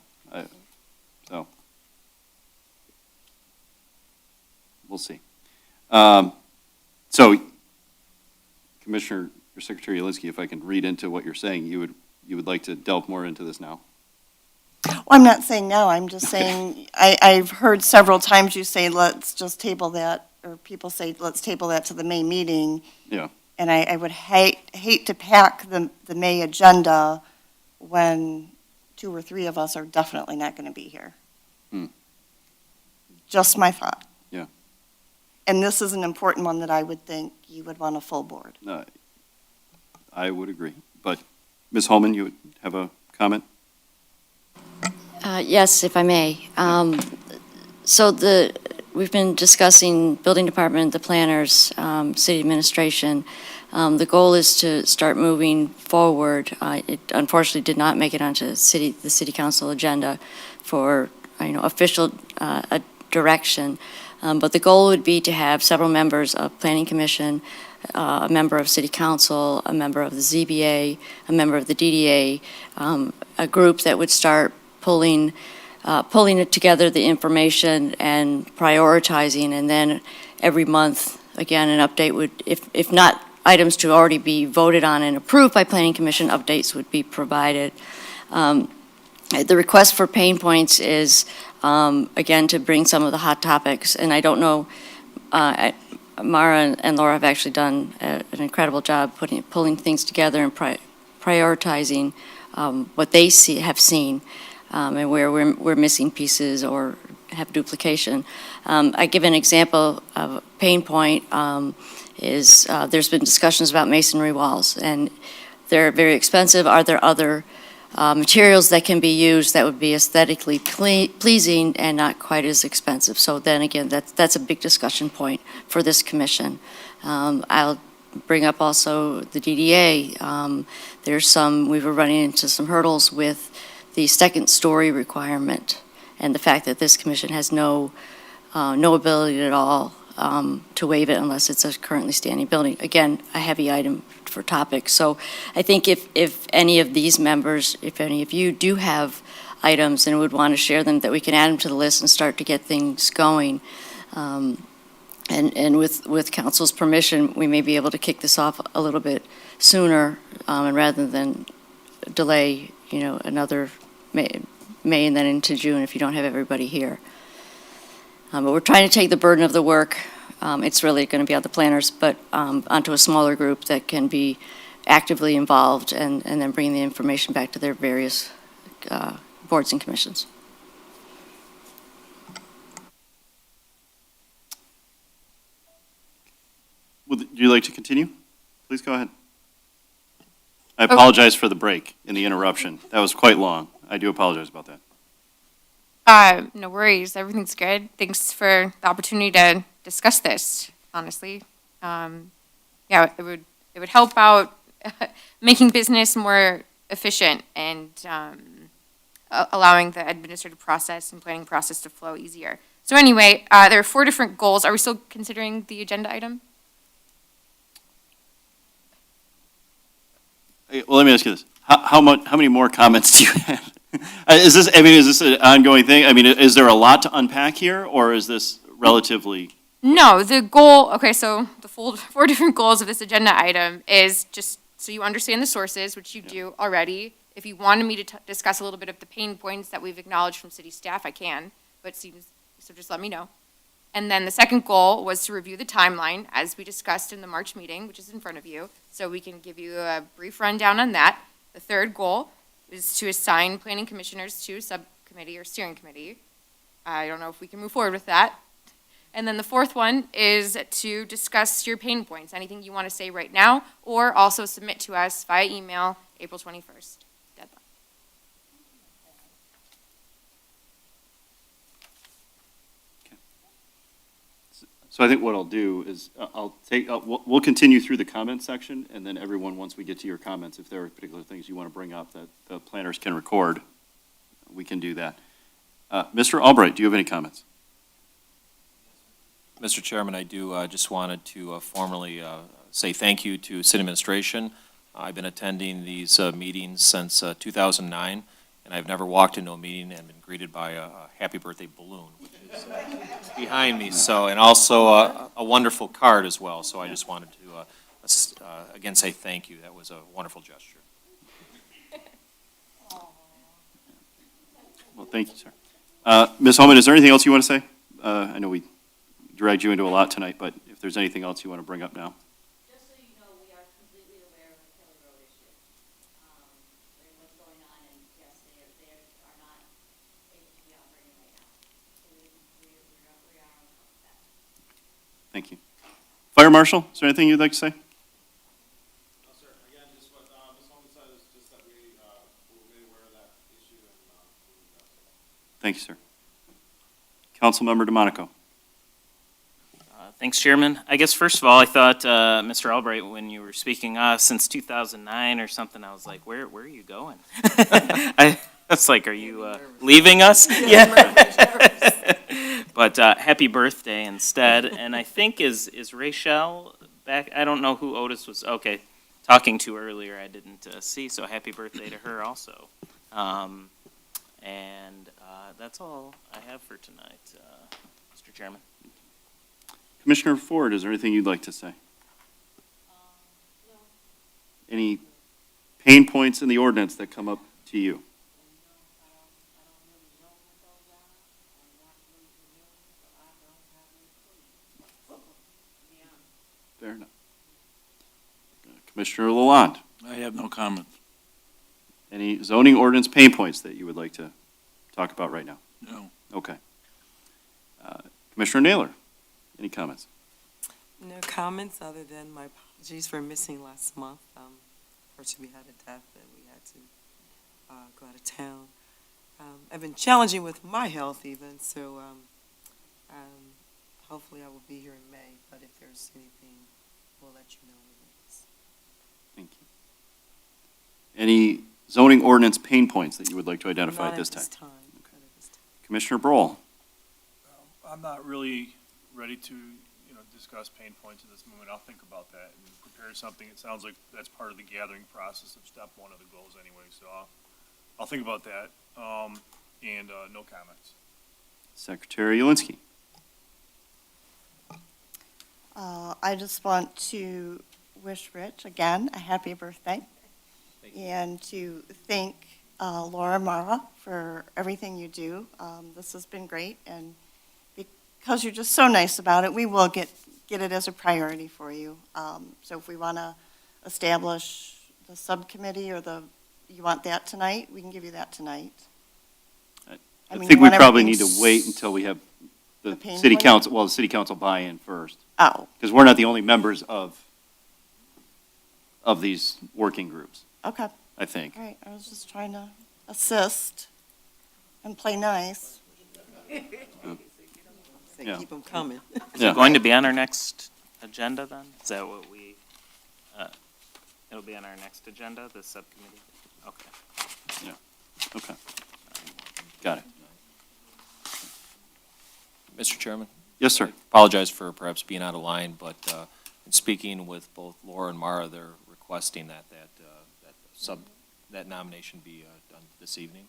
So. We'll see. So, Commissioner, or Secretary Alinsky, if I can read into what you're saying, you would like to delve more into this now? Well, I'm not saying no, I'm just saying, I've heard several times you say, let's just table that, or people say, let's table that to the May meeting. Yeah. And I would hate to pack the May agenda when 2 or 3 of us are definitely not going to be here. Just my thought. Yeah. And this is an important one that I would think you would want a full board. I would agree. But Ms. Holman, you would have a comment? Yes, if I may. So we've been discussing building department, the planners, city administration. The goal is to start moving forward. It unfortunately did not make it onto the city council agenda for official direction. But the goal would be to have several members of Planning Commission, a member of City Council, a member of the ZBA, a member of the DDA, a group that would start pulling it together, the information, and prioritizing, and then every month, again, an update would, if not items to already be voted on and approved by Planning Commission, updates would be provided. The request for pain points is, again, to bring some of the hot topics, and I don't know, Mara and Laura have actually done an incredible job pulling things together and prioritizing what they have seen, and where we're missing pieces or have duplication. I give an example of a pain point is there's been discussions about masonry walls, and they're very expensive. Are there other materials that can be used that would be aesthetically pleasing and not quite as expensive? So then again, that's a big discussion point for this commission. I'll bring up also the DDA. We were running into some hurdles with the second story requirement and the fact that this commission has no ability at all to waive it unless it's a currently standing building. Again, a heavy item for topics. So I think if any of these members, if any of you do have items and would want to share them, that we can add them to the list and start to get things going. And with council's permission, we may be able to kick this off a little bit sooner, and rather than delay, another May and then into June if you don't have everybody here. But we're trying to take the burden of the work. It's really going to be on the planners, but onto a smaller group that can be actively involved and then bring the information back to their various boards and commissions. Would you like to continue? Please go ahead. I apologize for the break in the interruption. That was quite long. I do apologize about that. No worries. Everything's good. Thanks for the opportunity to discuss this, honestly. Yeah, it would help out making business more efficient and allowing the administrative process and planning process to flow easier. So anyway, there are 4 different goals. Are we still considering the agenda item? Well, let me ask you this. How many more comments do you have? Is this an ongoing thing? I mean, is there a lot to unpack here, or is this relatively? No, the goal, okay, so the 4 different goals of this agenda item is just so you understand the sources, which you do already. If you wanted me to discuss a little bit of the pain points that we've acknowledged from city staff, I can, so just let me know. And then the second goal was to review the timeline, as we discussed in the March meeting, which is in front of you, so we can give you a brief rundown on that. The third goal is to assign planning commissioners to a subcommittee or steering committee. I don't know if we can move forward with that. And then the fourth one is to discuss your pain points, anything you want to say right now, or also submit to us via email, April 21st. Deadline. So I think what I'll do is we'll continue through the comment section, and then everyone, once we get to your comments, if there are particular things you want to bring up that the planners can record, we can do that. Mr. Albright, do you have any comments? Mr. Chairman, I do just wanted to formally say thank you to city administration. I've been attending these meetings since 2009, and I've never walked into a meeting and been greeted by a happy birthday balloon, which is behind me. So, and also a wonderful card as well. So I just wanted to again say thank you. That was a wonderful gesture. Well, thank you, sir. Ms. Holman, is there anything else you want to say? I know we dragged you into a lot tonight, but if there's anything else you want to bring up now. Just so you know, we are completely aware of the Kelly Road issue, and what's going on, and yes, they are not able to be operating right now. So we are on top of that. Thank you. Fire Marshal, is there anything you'd like to say? No, sir. Again, just what Ms. Holman said is just that we were made aware of that issue and Thank you, sir. Councilmember DeMonico. Thanks, Chairman. I guess first of all, I thought, Mr. Albright, when you were speaking since 2009 or something, I was like, where are you going? I was like, are you leaving us? Yeah. But happy birthday instead. And I think is Rachel back? I don't know who Otis was, talking to earlier. I didn't see, so happy birthday to her also. And that's all I have for tonight, Mr. Chairman. Commissioner Ford, is there anything you'd like to say? No. Any pain points in the ordinance that come up to you? Fair enough. Commissioner Lalonde, I have no comments. any zoning ordinance pain points that you would like to talk about right now? No. Okay. Commissioner Naylor, any comments? No comments other than my apologies for missing last month. Unfortunately, we had a death and we had to go out of town. I've been challenging with my health even, so hopefully I will be here in May, but if there's anything, we'll let you know in advance. Thank you. Any zoning ordinance pain points that you would like to identify Not at this at time? this time. Okay. Commissioner Broll. I'm not really ready to, discuss pain points at this moment. I'll think about that and prepare something. It sounds like that's part of the gathering process of step 1 of the goals anyway, so I'll think about that, and no comments. Secretary Yelinsky. I just want to wish Rich, again, a happy birthday. And to thank Laura Mara for everything you do. This has been great, and because you're just so nice about it, we will get it as a priority for you. So if we want to establish the subcommittee or you want that tonight, we can give you that tonight. I mean, think you we want probably need everything to wait until we have the The pain city point? council, well, the city council buy-in first. Oh, Because we're not the only members of these working groups, okay. I think. All right, I was just trying to assist and play nice. Say, Yeah. keep them coming. Is Yeah. it going to be on our next agenda then? Is that what it'll be on our next agenda, the subcommittee? Okay. Okay. Got it. Mr. Chairman? Yes, sir. Apologize for perhaps being out of line, but in speaking with both Laura and Mara, they're requesting that nomination be done this evening.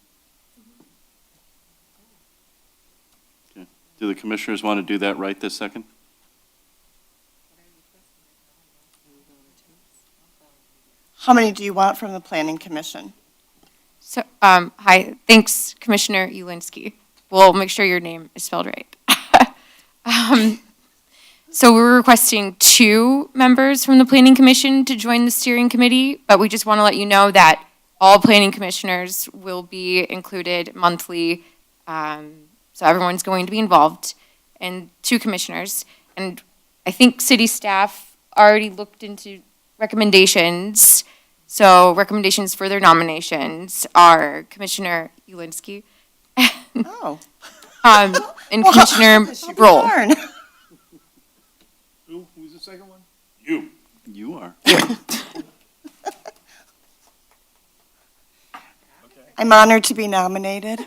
Do the commissioners want to do that right this second? How many do you want from the planning commission? So, hi, thanks, Commissioner Ulinski. We'll make sure your name is spelled right. So we're requesting 2 members from the Planning Commission to join the steering committee, but we just want to let you know that all planning commissioners will be included monthly. So everyone's going to be involved, and 2 commissioners. And I think city staff already looked into recommendations. So recommendations for their nominations are Commissioner Ulinski Oh. and Well, Commissioner should be Broll. darn. Who's the second one? You. You are. I'm honored to be nominated.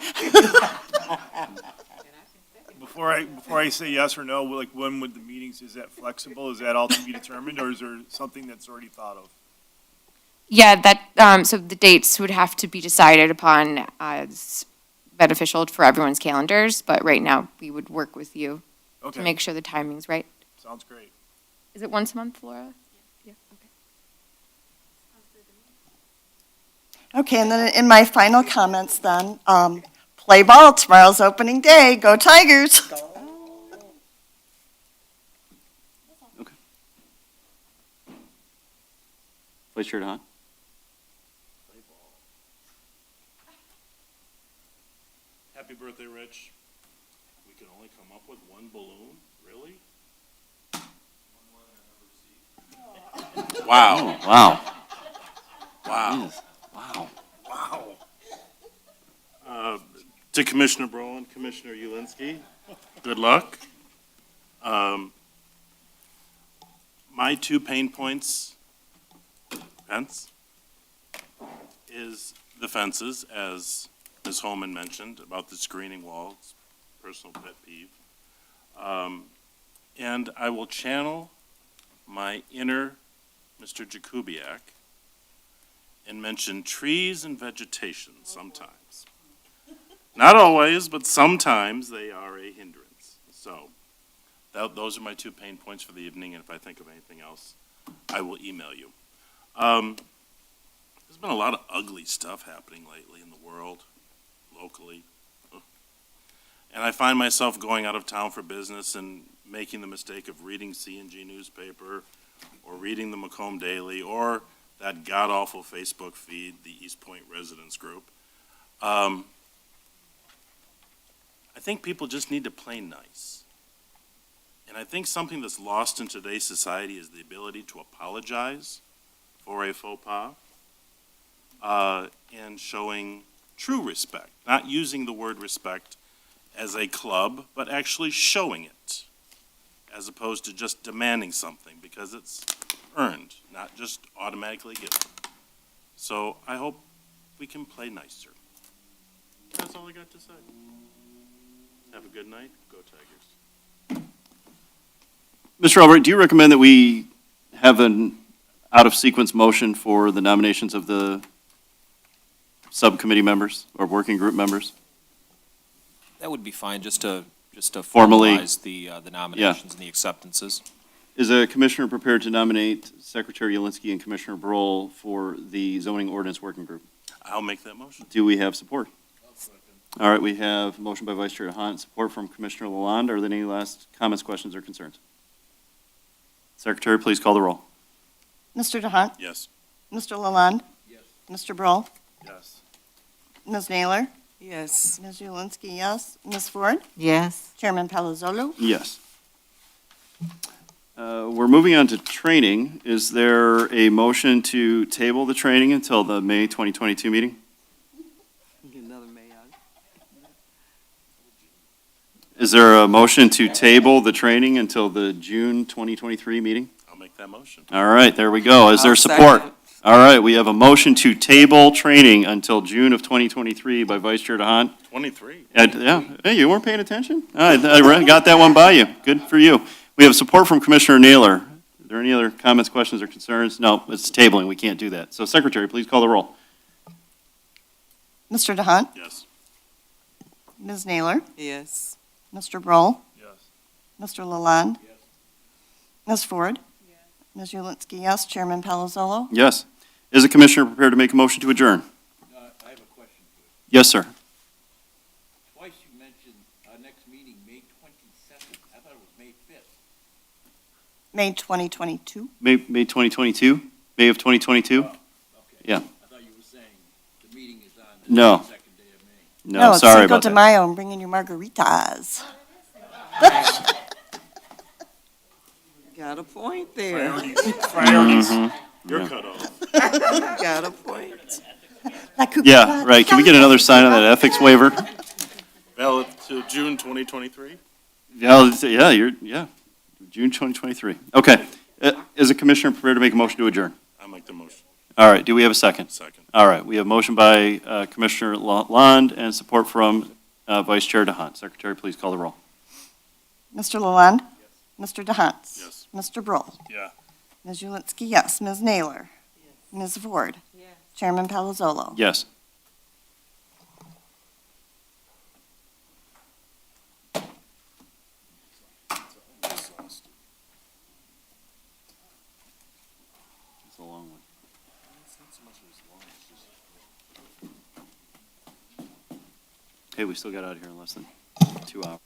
Before I say yes or no, like, when would the meetings, is that flexible? Is that all to be determined, or is there something that's already thought of? Yeah, so the dates would have to be decided upon as beneficial for everyone's calendars, but right now, we would work with you to Okay, make sure the timing's right. sounds great. Is it once a month, Laura? Yeah, okay. Okay, and then in my final comments then, play ball, tomorrow's opening day, go Tigers. Place your hat on. Happy birthday, Rich. We can only come up with one balloon? Really? Wow. Wow. Wow. Yes. Wow. Wow. To Commissioner Brown, Commissioner Ulinski, good luck. My 2 pain points, fence, is the fences, as Ms. Holman mentioned, about the screening walls, personal pet peeve. And I will channel my inner Mr. Jakubiak and mention trees and vegetation sometimes. Not always, but sometimes they are a hindrance. So those are my 2 pain points for the evening, and if I think of anything else, I will email you. There's been a lot of ugly stuff happening lately in the world, locally. And I find myself going out of town for business and making the mistake of reading C&G newspaper or reading the Macomb Daily or that god-awful Facebook feed, the Eastpointe Residents Group. I think people just need to play nice. And I think something that's lost in today's society is the ability to apologize for a faux pas and showing true respect, not using the word respect as a club, but actually showing it, as opposed to just demanding something, because it's earned, not just automatically given. So I hope we can play nicer. That's all I got to say. Have a good night. Go Tigers. Mr. Albright, do you recommend that we have an out-of-sequence motion for the nominations of the subcommittee members or working group members? That would be fine, just to Formally. formalize the nominations and the acceptances. Is a commissioner prepared to nominate Secretary Yelinsky and Commissioner Broll for the zoning ordinance working group? I'll make that motion. Do we have support? All right, we have a motion by Vice Chair DeHaan, support from Commissioner Lalonde. Are there any last comments, questions, or concerns? Secretary, please call the roll. Mr. DeHaan? Yes. Mr. Lalonde? Yes. Mr. Broll? Yes. Ms. Naylor? Yes. Ms. Julinski, yes. Ms. Ford? Yes. Chairman Palazzolo? Yes. We're moving on to training. Is there a motion to table the training until the May 2022 meeting? Get another May out. Is there a motion to table the training until the June 2023 meeting? I'll make that motion. All right, there we go. Is there I'll support? second. All right, we have a motion to table training until June of 2023 by Vice Chair DeHaan. 23. Yeah, hey, you weren't paying attention? I got that one by you. Good for you. We have support from Commissioner Naylor. Are there any other comments, questions, or concerns? No, it's tabling. We can't do that. So Secretary, please call the roll. Mr. DeHaan? Yes. Ms. Naylor? Yes. Mr. Broll? Yes. Mr. Lalonde? Ms. Ford? Ms. Julinski, yes. Chairman Palazzolo? Yes. Is the commissioner prepared to make a motion to adjourn? I have a question. Yes, sir. Twice you mentioned our next meeting, May 27th. I thought it was May 5th. May 2022? May 2022? May of 2022? Okay. Yeah. I thought you were saying the meeting is on No. the second day of May. No, it's sorry Cinco about de that. Mayo. I'm bringing you margaritas. Got a point there. Priorities. You're Yeah. cut off. Got a point. Yeah, right. Can we get another sign on that ethics waiver? Valid to June 2023? Yeah, June 2023. Okay. Is the commissioner prepared to make a motion to adjourn? I'll make the motion. All right, do we have a second? Second. All right, we have motion by Commissioner Lalonde and support from Vice Chair DeHaan. Secretary, please call the roll. Mr. Lalonde? Mr. DeHaan? Yes. Mr. Broll? Yeah. Ms. Julinski, yes. Ms. Naylor? Ms. Ford? Chairman Palazzolo? Yes. It's a long one. Hey, we still got out of here in less than 2 hours.